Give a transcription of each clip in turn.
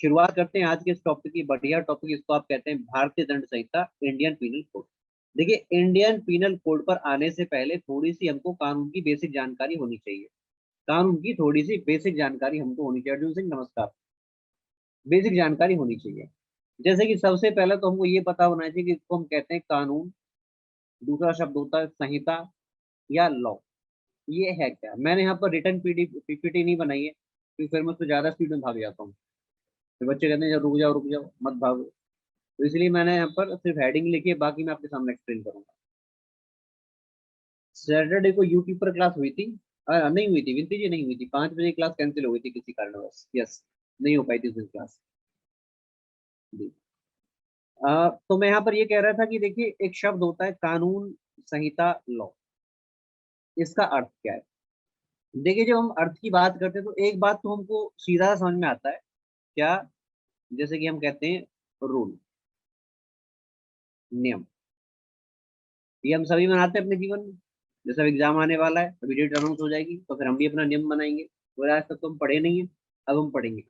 शुरुआत करते हैं आज के इस टॉपिक की। बढ़िया टॉपिक, इसको आप कहते हैं भारतीय दंड संहिता, इंडियन पीनल कोड। देखिए, इंडियन पीनल कोड पर आने से पहले थोड़ी सी हमको कानून की बेसिक जानकारी होनी चाहिए। कानून की थोड़ी सी बेसिक जानकारी हमको होनी चाहिए। अर्जुन सिंह नमस्कार। बेसिक जानकारी होनी चाहिए। जैसे कि सबसे पहले तो हमको ये पता होना चाहिए कि इसको हम कहते हैं कानून। दूसरा शब्द होता है संहिता या लॉ। ये है क्या? मैंने यहाँ पर रिटर्न पीपीटी नहीं बनाई है, क्योंकि फिर मैं उससे ज्यादा स्पीड में भाग जाता हूँ। फिर बच्चे कहते हैं रुक जाओ मत भागो। तो इसलिए मैंने यहाँ पर सिर्फ हेडिंग लिखी है, बाकी मैं आपके सामने एक्सप्लेन करूंगा। सैटरडे को यूट्यूब पर क्लास हुई थी। नहीं हुई थी विनती जी, नहीं हुई थी। 5 बजे क्लास कैंसिल हो गई थी किसी कारणवश। यस, नहीं हो पाई थी उस दिन क्लास जी। तो मैं यहाँ पर ये कह रहा था कि देखिए, एक शब्द होता है कानून, संहिता, लॉ। इसका अर्थ क्या है? देखिए, जब हम अर्थ की बात करते हैं तो एक बात तो हमको सीधा समझ में आता है। क्या? जैसे कि हम कहते हैं रूल, नियम। ये हम सभी बनाते हैं अपने जीवन में। जैसे अब एग्जाम आने वाला है, अभी डेट अनाउंस हो जाएगी, तो फिर हम भी अपना नियम बनाएंगे। और आज तक तो हम पढ़े नहीं है, अब हम पढ़ेंगे।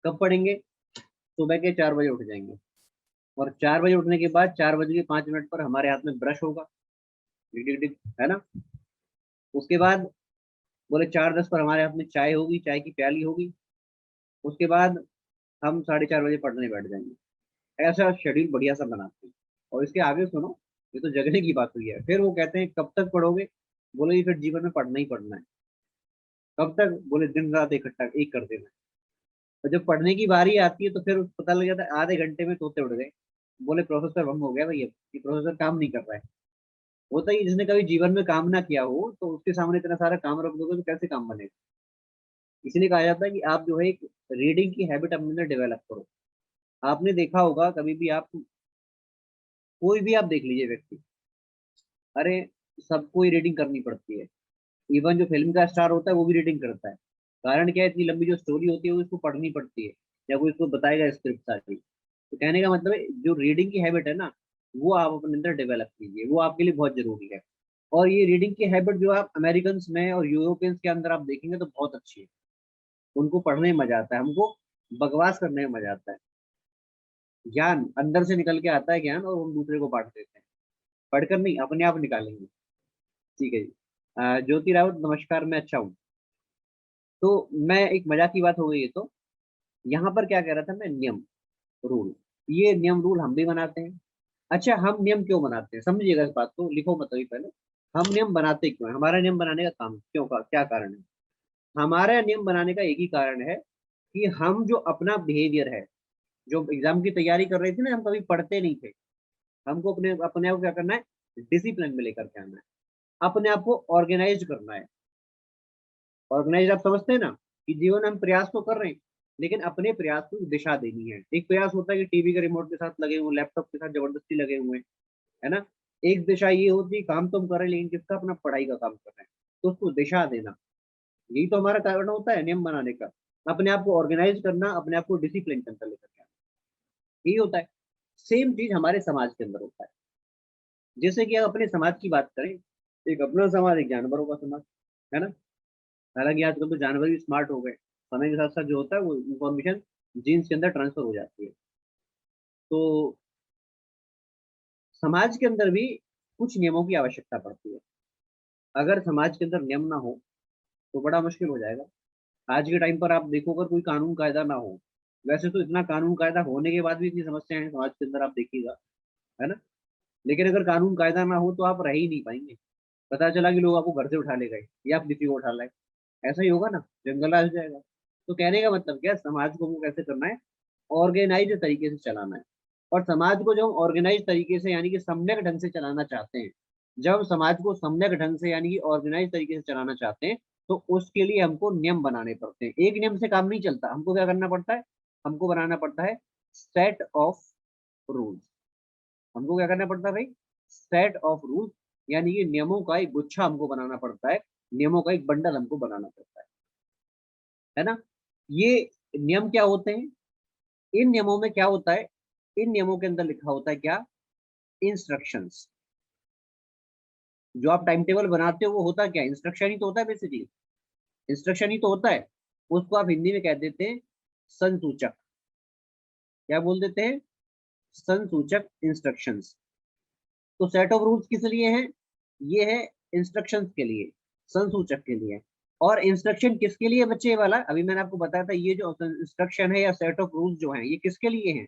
कब पढ़ेंगे? सुबह के 4 बजे उठ जाएंगे। और 4 बजे उठने के बाद 4 बज के 5 मिनट पर हमारे हाथ में ब्रश होगा। टिक टिक टिक, है ना? उसके बाद बोले 4:10 पर हमारे हाथ में चाय होगी, चाय की प्याली होगी। उसके बाद हम 4:30 बजे पढ़ने बैठ जाएंगे। ऐसा शेड्यूल बढ़िया सा बनाते हैं। और इसके आगे सुनो, ये तो जगने की बात हुई है। फिर वो कहते हैं कब तक पढ़ोगे? बोले ये फिर जीवन में पढ़ना ही पढ़ना है। कब तक? बोले दिन रात इकट्ठा एक कर देना है। तो जब पढ़ने की बारी आती है तो फिर पता लग जाता है आधे घंटे में तोते उड़ गए। बोले प्रोफेसर भंग हो गया भैया, कि प्रोफेसर काम नहीं कर रहा है। होता ही, जिसने कभी जीवन में काम ना किया हो तो उसके सामने इतना सारा काम रख दोगे तो कैसे काम बनेगा? इसलिए कहा जाता है कि आप जो है एक रीडिंग की हैबिट अपने अंदर डेवलप करो। आपने देखा होगा कभी भी आप, कोई भी आप देख लीजिए व्यक्ति, अरे सबको ही रीडिंग करनी पड़ती है। इवन जो फिल्म का स्टार होता है वो भी रीडिंग करता है। कारण क्या है? इतनी लंबी जो स्टोरी होती है वो इसको पढ़नी पड़ती है, या कोई इसको बताएगा स्क्रिप्ट सारी। तो कहने का मतलब है, जो रीडिंग की हैबिट है ना, वो आप अपने अंदर डेवलप कीजिए। वो आपके लिए बहुत जरूरी है। और ये रीडिंग की हैबिट जो आप अमेरिकन में और यूरोपियंस के अंदर आप देखेंगे तो बहुत अच्छी है। उनको पढ़ने में मजा आता है, हमको बकवास करने में मजा आता है। ज्ञान अंदर से निकल के आता है ज्ञान, और हम दूसरे को बांट देते हैं। पढ़कर नहीं, अपने आप निकालेंगे। ठीक है जी। ज्योति रावत नमस्कार, मैं अच्छा हूँ। तो मैं, एक मजाक की बात हो गई है। तो यहाँ पर क्या कह रहा था मैं? नियम, रूल। ये नियम रूल हम भी बनाते हैं। अच्छा, हम नियम क्यों बनाते हैं? समझिएगा इस बात को, लिखो मतलब पहले। हम नियम बनाते क्यों हैं? हमारा नियम बनाने का काम क्यों का क्या कारण है? हमारा नियम बनाने का एक ही कारण है कि हम जो अपना बिहेवियर है, जो एग्जाम की तैयारी कर रहे थे ना, हम कभी पढ़ते नहीं थे। हमको अपने अपने आप को क्या करना है? डिसिप्लिन में लेकर के आना है। अपने आप को ऑर्गेनाइज करना है। ऑर्गेनाइज आप समझते हैं ना, कि जीवन में हम प्रयास तो कर रहे हैं, लेकिन अपने प्रयास को दिशा देनी है। एक प्रयास होता है कि टीवी के रिमोट के साथ लगे हुए, लैपटॉप के साथ जबरदस्ती लगे हुए हैं, है ना? एक दिशा ये होती है काम तो हम कर रहे हैं, लेकिन किसका? अपना पढ़ाई का काम कर रहे हैं। तो उसको दिशा देना, यही तो हमारा कारण होता है नियम बनाने का। अपने आप को ऑर्गेनाइज करना, अपने आप को डिसिप्लिन के अंदर लेकर के आना, यही होता है। सेम चीज हमारे समाज के अंदर होता है। जैसे कि आप अपने समाज की बात करें, एक अपना समाज, एक जानवरों का समाज, है ना? हालांकि आजकल तो जानवर भी स्मार्ट हो गए। समय के साथ साथ जो होता है वो इंफॉर्मेशन जीन्स के अंदर ट्रांसफर हो जाती है। तो समाज के अंदर भी कुछ नियमों की आवश्यकता पड़ती है। अगर समाज के अंदर नियम ना हो तो बड़ा मुश्किल हो जाएगा। आज के टाइम पर आप देखो, अगर कोई कानून कायदा ना हो, वैसे तो इतना कानून कायदा होने के बाद भी इतनी समस्याएं हैं समाज के अंदर, आप देखिएगा, है ना? लेकिन अगर कानून कायदा ना हो तो आप रह ही नहीं पाएंगे। पता चला कि लोग आपको घर से उठा ले गए, या आप किसी को उठा लाए, ऐसा ही होगा ना, जंगल आ जाएगा। तो कहने का मतलब क्या है? समाज को हमको कैसे करना है? ऑर्गेनाइज तरीके से चलाना है। और समाज को जब हम ऑर्गेनाइज तरीके से, यानी कि सम्यक ढंग से चलाना चाहते हैं, जब हम समाज को सम्यक ढंग से यानी कि ऑर्गेनाइज तरीके से चलाना चाहते हैं, तो उसके लिए हमको नियम बनाने पड़ते हैं। एक नियम से काम नहीं चलता, हमको क्या करना पड़ता है? हमको बनाना पड़ता है सेट ऑफ रूल्स। हमको क्या करना पड़ता है भाई? सेट ऑफ रूल्स, यानी कि नियमों का एक गुच्छा हमको बनाना पड़ता है। नियमों का एक बंडल हमको बनाना पड़ता है ना? ये नियम क्या होते हैं? इन नियमों में क्या होता है? इन नियमों के अंदर लिखा होता है क्या? इंस्ट्रक्शंस। जो आप टाइम टेबल बनाते हो वो होता क्या? इंस्ट्रक्शन ही तो होता है बेसिकली। इंस्ट्रक्शन ही तो होता है। उसको आप हिंदी में कह देते हैं संसूचक। क्या बोल देते हैं, संसूचक इंस्ट्रक्शंस। तो सेट ऑफ रूल्स किस लिए हैं, ये है इंस्ट्रक्शंस के लिए, संसूचक के लिए। और इंस्ट्रक्शन किसके लिए बच्चे, ये वाला अभी मैंने आपको बताया था, ये जो इंस्ट्रक्शन है या सेट ऑफ रूल्स जो हैं ये किसके लिए हैं,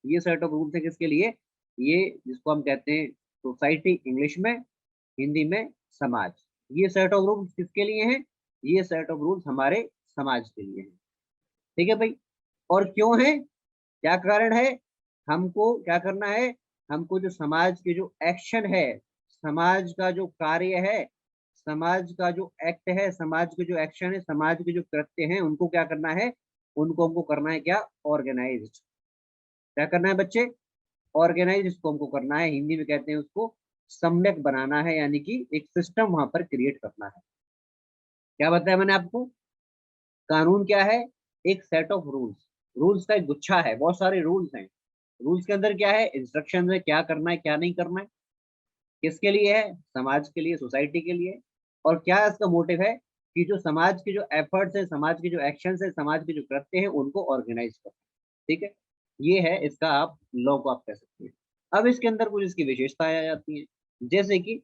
ये सेट ऑफ रूल्स है किसके लिए, ये जिसको हम कहते हैं सोसाइटी इंग्लिश में, हिंदी में समाज। ये सेट ऑफ रूल्स किसके लिए हैं, ये सेट ऑफ रूल्स हमारे समाज के लिए हैं। ठीक है भाई। और क्यों है, क्या कारण है, हमको क्या करना है, हमको जो समाज के जो एक्शन है, समाज का जो कार्य है, समाज का जो एक्ट है, समाज के जो एक्शन है, समाज के जो कृत्य हैं, उनको क्या करना है, उनको हमको करना है क्या, ऑर्गेनाइज। क्या करना है बच्चे, ऑर्गेनाइज इसको हमको करना है, हिंदी में कहते हैं उसको सम्यक बनाना है, यानी कि एक सिस्टम वहां पर क्रिएट करना है। क्या बताया मैंने आपको, कानून क्या है, एक सेट ऑफ रूल्स, रूल्स का एक गुच्छा है, बहुत सारे रूल्स हैं। रूल्स के अंदर क्या है, इंस्ट्रक्शन है, क्या करना है क्या नहीं करना है, किसके लिए है, समाज के लिए, सोसाइटी के लिए। और क्या इसका मोटिव है, कि जो समाज के जो एफर्ट्स है, समाज के जो एक्शन है, समाज के जो कृत्य हैं, उनको ऑर्गेनाइज करना। ठीक है, ये है इसका आप लॉ को आप कह सकते हैं। अब इसके अंदर कुछ इसकी विशेषताएं आ जाती हैं, जैसे कि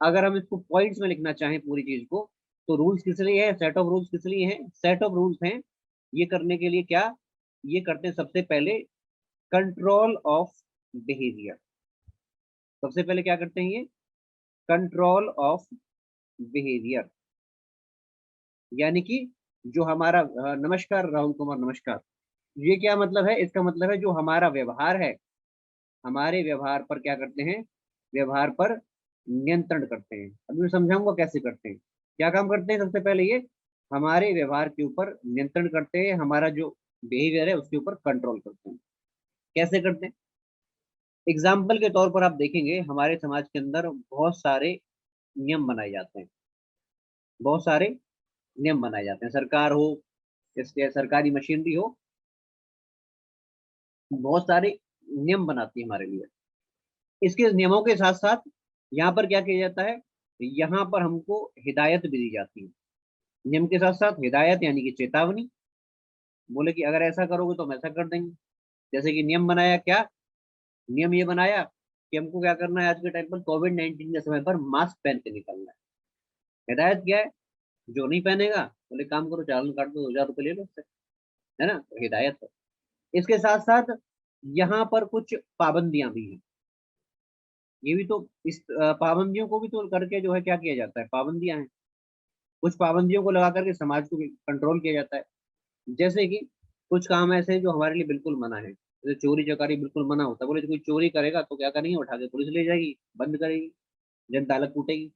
अगर हम इसको पॉइंट्स में लिखना चाहें पूरी चीज को, तो रूल्स किस लिए है, सेट ऑफ रूल्स किस लिए हैं, सेट ऑफ रूल्स हैं ये करने के लिए क्या, ये करते हैं सबसे पहले कंट्रोल ऑफ बिहेवियर। सबसे पहले क्या करते हैं ये, कंट्रोल ऑफ बिहेवियर, यानी कि जो हमारा नमस्कार राहुल कुमार, नमस्कार। ये क्या मतलब है, इसका मतलब है जो हमारा व्यवहार है, हमारे व्यवहार पर क्या करते हैं, व्यवहार पर नियंत्रण करते हैं। अभी मैं समझाऊंगा कैसे करते हैं, क्या काम करते हैं, सबसे पहले ये हमारे व्यवहार के ऊपर नियंत्रण करते हैं, हमारा जो बिहेवियर है उसके ऊपर कंट्रोल करते हैं। कैसे करते हैं, एग्जाम्पल के तौर पर आप देखेंगे हमारे समाज के अंदर बहुत सारे नियम बनाए जाते हैं, बहुत सारे नियम बनाए जाते हैं, सरकार हो, इसके सरकारी मशीनरी हो, बहुत सारे नियम बनाती है हमारे लिए। इसके नियमों के साथ साथ यहाँ पर क्या किया जाता है, यहाँ पर हमको हिदायत भी दी जाती है। नियम के साथ साथ हिदायत यानी कि चेतावनी, बोले कि अगर ऐसा करोगे तो हम ऐसा कर देंगे। जैसे कि नियम बनाया क्या, नियम ये बनाया कि हमको क्या करना है, आज के टाइम पर कोविड-19 के समय पर मास्क पहन के निकलना है। हिदायत क्या है, जो नहीं पहनेगा बोले काम करो, चालान काट दो, 2,000 रुपये ले लो उससे, है ना, तो हिदायत है। इसके साथ साथ यहाँ पर कुछ पाबंदियां भी हैं, ये भी तो इस पाबंदियों को भी तो करके जो है क्या किया जाता है, पाबंदियां हैं, कुछ पाबंदियों को लगा करके समाज को कंट्रोल किया जाता है। जैसे कि कुछ काम ऐसे हैं जो हमारे लिए बिल्कुल मना है, जैसे चोरी चकारी बिल्कुल मना होता है, बोले कोई चोरी करेगा तो क्या करेंगे, उठा के पुलिस ले जाएगी, बंद करेगी, जनता अलग कूटेगी।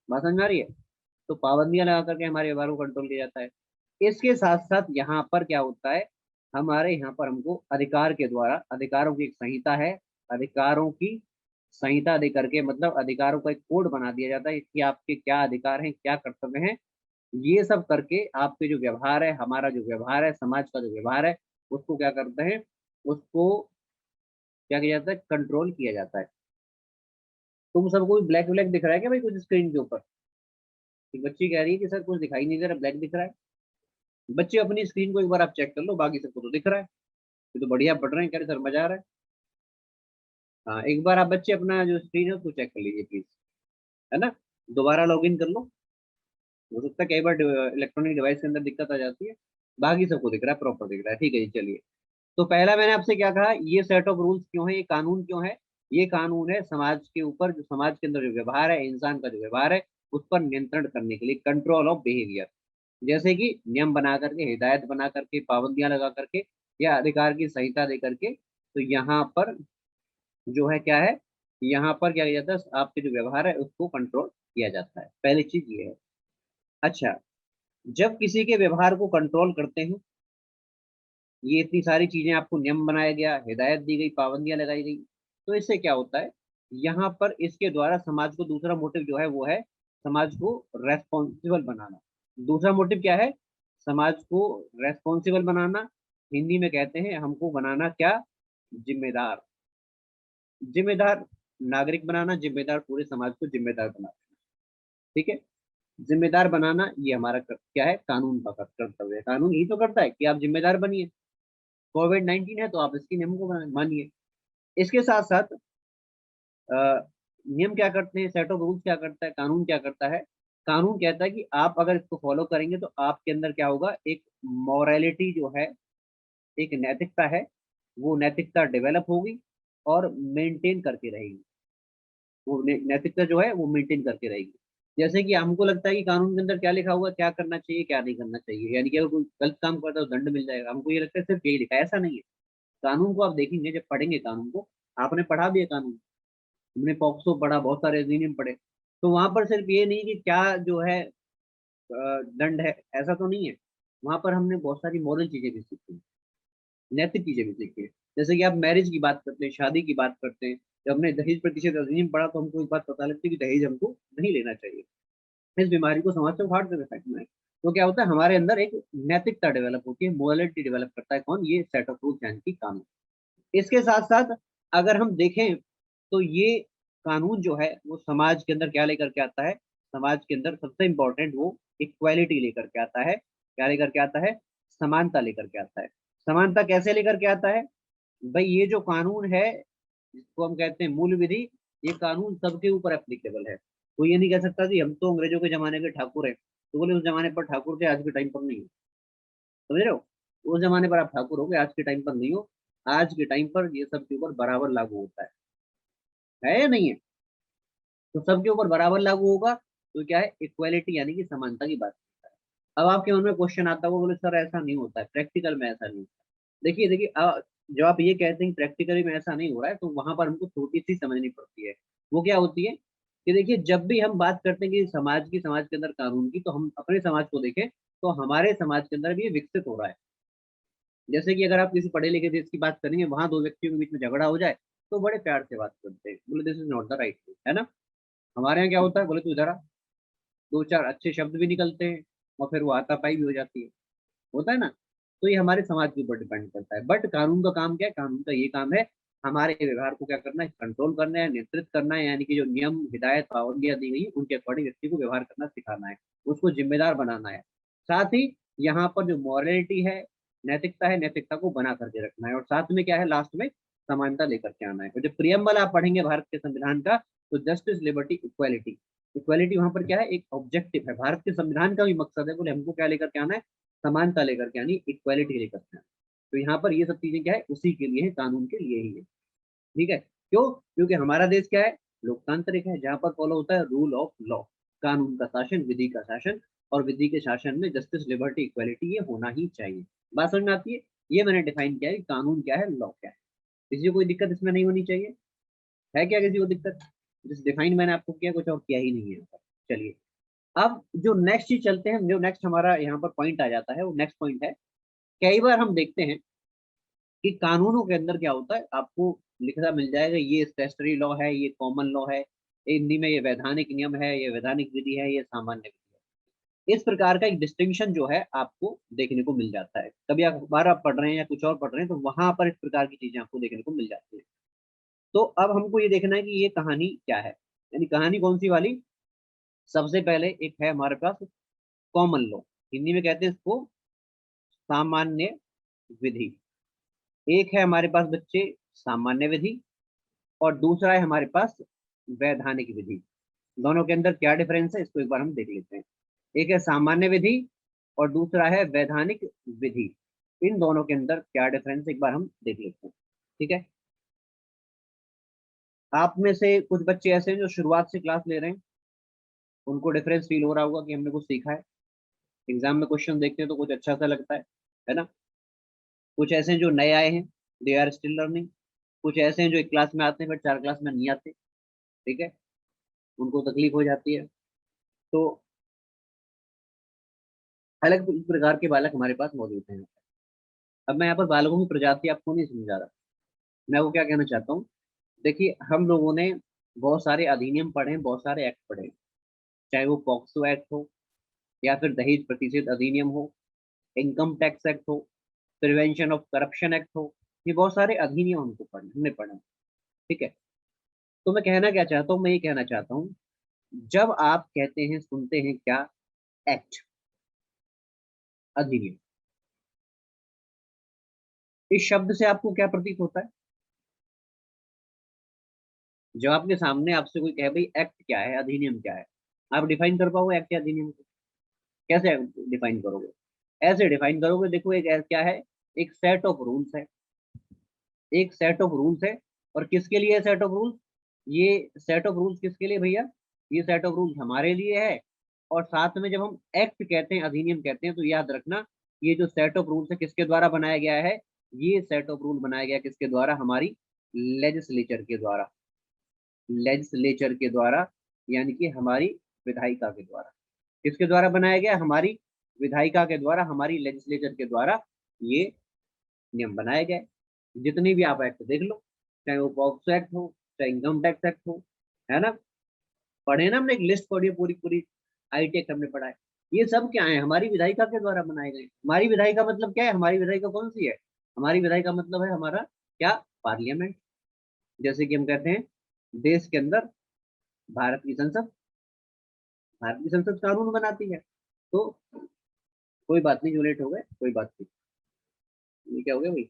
बात समझ में आ रही है, तो पाबंदियां लगा करके हमारे व्यवहार को कंट्रोल किया जाता है। इसके साथ साथ यहाँ पर क्या होता है, हमारे यहाँ पर हमको अधिकार के द्वारा, अधिकारों की एक संहिता है, अधिकारों की संहिता दे करके, मतलब अधिकारों का एक कोड बना दिया जाता है कि आपके क्या अधिकार हैं, क्या कर्तव्य हैं। ये सब करके आपके जो व्यवहार है, हमारा जो व्यवहार है, समाज का जो व्यवहार है, उसको क्या करते हैं, उसको क्या किया जाता है, कंट्रोल किया जाता है। तुम सबको ब्लैक ब्लैक दिख रहा है क्या भाई कुछ स्क्रीन के ऊपर, एक बच्ची कह रही है कि सर कुछ दिखाई नहीं दे रहा, ब्लैक दिख रहा है। बच्चे अपनी स्क्रीन को एक बार आप चेक कर लो, बाकी सबको तो दिख रहा है, ये तो बढ़िया पढ़ रहे हैं, कह रहे सर मजा आ रहा है। हाँ एक बार आप बच्चे अपना जो स्क्रीन है उसको चेक कर लीजिए प्लीज, है ना, दोबारा लॉग इन कर लो। हो सकता है कई बार इलेक्ट्रॉनिक डिवाइस के अंदर दिक्कत आ जाती है, बाकी सबको दिख रहा है, प्रॉपर दिख रहा है, ठीक है जी चलिए। तो पहला मैंने आपसे क्या कहा, ये सेट ऑफ रूल्स क्यों है, ये कानून क्यों है, ये कानून है समाज के ऊपर, जो समाज के अंदर जो व्यवहार है, इंसान का जो व्यवहार है, उस पर नियंत्रण करने के लिए, कंट्रोल ऑफ बिहेवियर। जैसे कि नियम बना करके, हिदायत बना करके, पाबंदियां लगा करके, या अधिकार की संहिता दे करके, तो यहाँ पर जो है क्या है, यहाँ पर क्या किया जाता है, आपके जो व्यवहार है उसको कंट्रोल किया जाता है, पहली चीज ये है। अच्छा, जब किसी के व्यवहार को कंट्रोल करते हैं, ये इतनी सारी चीजें, आपको नियम बनाया गया, हिदायत दी गई, पाबंदियां लगाई गई, तो इससे क्या होता है, यहाँ पर इसके द्वारा समाज को, दूसरा मोटिव जो है वो है समाज को रेस्पॉन्सिबल बनाना। दूसरा मोटिव क्या है, समाज को रेस्पॉन्सिबल बनाना, हिंदी में कहते हैं हमको बनाना क्या, जिम्मेदार, जिम्मेदार नागरिक बनाना, जिम्मेदार पूरे समाज को जिम्मेदार बनाना। ठीक है, जिम्मेदार बनाना ये हमारा क्या है, कानून का कर्तव्य है, कानून ही तो करता है कि आप जिम्मेदार बनिए। कोविड-19 है तो आप इसके नियम को मानिए। इसके साथ साथ नियम क्या करते हैं, सेट ऑफ रूल्स क्या करता है, कानून क्या करता है। कानून कहता है कि आप अगर इसको फॉलो करेंगे तो आपके अंदर क्या होगा, एक मॉरलिटी जो है, एक नैतिकता है, वो नैतिकता डेवलप होगी और मेंटेन करके रहेगी। वो नैतिकता जो है वो मेंटेन करके रहेगी। जैसे कि हमको लगता है कि कानून के अंदर क्या लिखा हुआ, क्या करना चाहिए क्या नहीं करना चाहिए, यानी कि अगर कोई गलत काम करता है तो दंड मिल जाएगा, हमको ये लगता है सिर्फ यही लिखा है। ऐसा नहीं है। कानून को आप देखेंगे, जब पढ़ेंगे कानून को, आपने पढ़ा भी है कानून, हमने पॉक्सो पढ़ा, बहुत सारे अधिनियम पढ़े, तो वहां पर सिर्फ ये नहीं कि क्या जो है दंड है, ऐसा तो नहीं है। वहां पर हमने बहुत सारी मॉरल चीजें भी सीखी, नैतिक चीजें भी सीखी है। जैसे कि आप मैरिज की बात करते हैं, शादी की बात करते हैं, जब हमने दहेज प्रतिशत अधिनियम पढ़ा तो हमको एक बात पता लगती है कि दहेज हमको नहीं लेना चाहिए। इस बीमारी को समाज से उखाड़ कर फेंकना है। तो क्या होता है, हमारे अंदर एक नैतिकता डेवलप होती है, मोरलिटी डेवलप करता है कौन, ये सेट ऑफ रूल्स यानी कि कानून। इसके साथ साथ अगर हम देखें तो ये कानून जो है वो समाज के अंदर क्या लेकर के आता है, समाज के अंदर सबसे इंपॉर्टेंट वो इक्वालिटी लेकर के आता है। क्या लेकर के आता है, समानता लेकर के आता है। समानता कैसे लेकर के आता है, भाई ये जो कानून है जिसको हम कहते हैं मूल विधि, ये कानून सबके ऊपर एप्लीकेबल है। कोई ये नहीं कह सकता कि हम तो अंग्रेजों के जमाने के ठाकुर हैं, तो बोले उस जमाने पर ठाकुर थे, आज के टाइम पर नहीं हो। समझ रहे हो, उस जमाने पर आप ठाकुर हो गए, आज के टाइम पर नहीं हो। आज के टाइम पर ये सबके ऊपर बराबर लागू होता है या नहीं है। तो सबके ऊपर बराबर लागू होगा, तो क्या है, इक्वालिटी यानी कि समानता की बात करता है। अब आपके मन में क्वेश्चन आता है, वो बोले सर ऐसा नहीं होता है, प्रैक्टिकल में ऐसा नहीं होता। देखिए देखिए, जब आप ये कहते हैं प्रैक्टिकली में ऐसा नहीं हो रहा है, तो वहां पर हमको छोटी सी समझनी पड़ती है। वो क्या होती है कि देखिए, जब भी हम बात करते हैं कि समाज के अंदर कानून की, तो हम अपने समाज को देखें, तो हमारे समाज के अंदर भी ये विकसित हो रहा है। जैसे कि अगर आप किसी पढ़े लिखे देश की बात करेंगे, वहां दो व्यक्तियों के बीच में झगड़ा हो जाए, तो बड़े प्यार से बात करते हैं, बोले this is not the right, है ना। हमारे यहाँ क्या होता है, बोले तू इधर आ, दो चार अच्छे शब्द भी निकलते हैं, और फिर वो हाथापाई भी हो जाती है, होता है ना। तो ये हमारे समाज के ऊपर डिपेंड करता है। बट कानून का काम क्या है, कानून का ये काम है हमारे व्यवहार को क्या करना है, कंट्रोल करना है, नियंत्रित करना है, यानी कि जो नियम हिदायत पाबंदियां दी गई उनके अकॉर्डिंग व्यक्ति को व्यवहार करना सिखाना है, उसको जिम्मेदार बनाना है। साथ ही यहाँ पर जो मॉरलिटी है, नैतिकता है, नैतिकता को बना करके रखना है, और साथ में क्या है, लास्ट में समानता लेकर के आना है। और जो प्रियम्बल आप पढ़ेंगे भारत के संविधान का, तो जस्टिस, लिबर्टी, इक्वालिटी, इक्वालिटी वहां पर क्या है, एक ऑब्जेक्टिव है। भारत के संविधान का भी मकसद है, बोले हमको क्या लेकर के आना है, समानता लेकर के आनी, इक्वालिटी लेकर के आना। तो यहाँ पर ये सब चीजें क्या है, उसी के लिए है, कानून के लिए ही है। ठीक है, क्यों, क्योंकि हमारा देश क्या है, लोकतांत्रिक है, जहाँ पर फॉलो होता है रूल ऑफ लॉ, कानून का शासन, विधि का शासन। और विधि के शासन में जस्टिस, लिबर्टी, इक्वालिटी ये होना ही चाहिए। बात समझ में आती है। ये मैंने डिफाइन किया है कि कानून क्या है, लॉ क्या है। किसी को कोई दिक्कत इसमें नहीं होनी चाहिए, है क्या किसी को दिक्कत। जिस डिफाइन मैंने आपको किया, कुछ और किया ही नहीं है यहाँ पर। चलिए, अब जो नेक्स्ट चीज चलते हैं, जो नेक्स्ट हमारा यहाँ पर पॉइंट आ जाता है, वो नेक्स्ट पॉइंट है, कई बार हम देखते हैं कि कानूनों के अंदर क्या होता है, आपको लिखा मिल जाएगा ये स्टेचुटरी लॉ है, ये कॉमन लॉ है, हिंदी में ये वैधानिक नियम है, ये वैधानिक विधि है, ये सामान्य विधि है। इस प्रकार का एक डिस्टिंक्शन जो है आपको देखने को मिल जाता है। कभी अखबार आप पढ़ रहे हैं या कुछ और पढ़ रहे हैं, तो वहां पर इस प्रकार की चीजें आपको देखने को मिल जाती है। तो अब हमको ये देखना है कि ये कहानी क्या है, यानी कहानी कौन सी वाली। सबसे पहले एक है हमारे पास कॉमन लॉ, हिंदी में कहते हैं इसको सामान्य विधि। एक है हमारे पास बच्चे सामान्य विधि, और दूसरा है हमारे पास वैधानिक विधि। दोनों के अंदर क्या डिफरेंस है, इसको एक बार हम देख लेते हैं। एक है सामान्य विधि और दूसरा है वैधानिक विधि। इन दोनों के अंदर क्या डिफरेंस, एक बार हम देख लेते हैं। ठीक है, आप में से कुछ बच्चे ऐसे हैं जो शुरुआत से क्लास ले रहे हैं, उनको डिफरेंस फील हो रहा होगा कि हमने कुछ सीखा है। एग्जाम में क्वेश्चन देखते हैं तो कुछ अच्छा सा लगता है ना। कुछ ऐसे हैं जो नए आए हैं, दे आर स्टिल लर्निंग। कुछ ऐसे हैं जो एक क्लास में आते हैं, फिर चार क्लास में नहीं आते। ठीक है, उनको तकलीफ हो जाती है। तो अलग प्रकार के बालक हमारे पास मौजूद हैं। अब मैं यहाँ पर बालकों की प्रजाति आपको नहीं समझा रहा, मैं वो क्या कहना चाहता हूँ। देखिए, हम लोगों ने बहुत सारे अधिनियम पढ़े हैं, बहुत सारे एक्ट पढ़े हैं, चाहे वो पॉक्सो एक्ट हो, या फिर दहेज प्रतिषेध अधिनियम हो, इनकम टैक्स एक्ट हो, प्रिवेंशन ऑफ करप्शन एक्ट हो। ये बहुत सारे अधिनियम हमने पढ़े हैं। ठीक है, तो मैं कहना क्या चाहता हूँ, मैं ये कहना चाहता हूँ, जब आप कहते हैं, सुनते हैं क्या, एक्ट, अधिनियम, इस शब्द से आपको क्या प्रतीत होता है? जब आपके सामने आपसे कोई कहे भाई एक्ट क्या है, अधिनियम क्या है, आप डिफाइन कर पाओगे एक्ट या अधिनियम को? कैसे डिफाइन करोगे? ऐसे डिफाइन करोगे, देखो एक क्या है, एक सेट ऑफ रूल्स है, एक सेट ऑफ रूल्स है। और किसके लिए सेट ऑफ रूल्स? ये सेट ऑफ रूल्स किसके लिए भैया? ये सेट ऑफ रूल्स हमारे लिए है। और साथ में जब हम एक्ट कहते हैं, अधिनियम कहते हैं, तो याद रखना ये जो सेट ऑफ रूल्स है किसके द्वारा बनाया गया है? ये सेट ऑफ रूल बनाया गया किसके द्वारा? हमारी लेजिस्लेचर के द्वारा। लेजिस्लेचर के द्वारा, यानी कि हमारी विधायिका के द्वारा। किसके द्वारा बनाया गया? हमारी विधायिका के द्वारा, हमारी लेजिस्लेचर के द्वारा ये नियम बनाए गए। जितनी भी आप एक्ट देख लो, चाहे वो पॉक्सो एक्ट हो, चाहे इनकम टैक्स एक्ट हो, है ना, पढ़े ना हमने, एक लिस्ट पढ़ी है पूरी पूरी, आईटी एक्ट हमने पढ़ा है। ये सब क्या है? हमारी विधायिका के द्वारा बनाए गए। हमारी विधायिका मतलब क्या है? हमारी विधायिका कौन सी है? हमारी विधायिका मतलब है हमारा क्या? पार्लियामेंट। जैसे कि हम कहते हैं देश के अंदर भारत की संसद, भारत की संसद कानून बनाती है। तो कोई बात नहीं, जो लेट हो गए कोई बात नहीं। ये क्या हो गया भाई?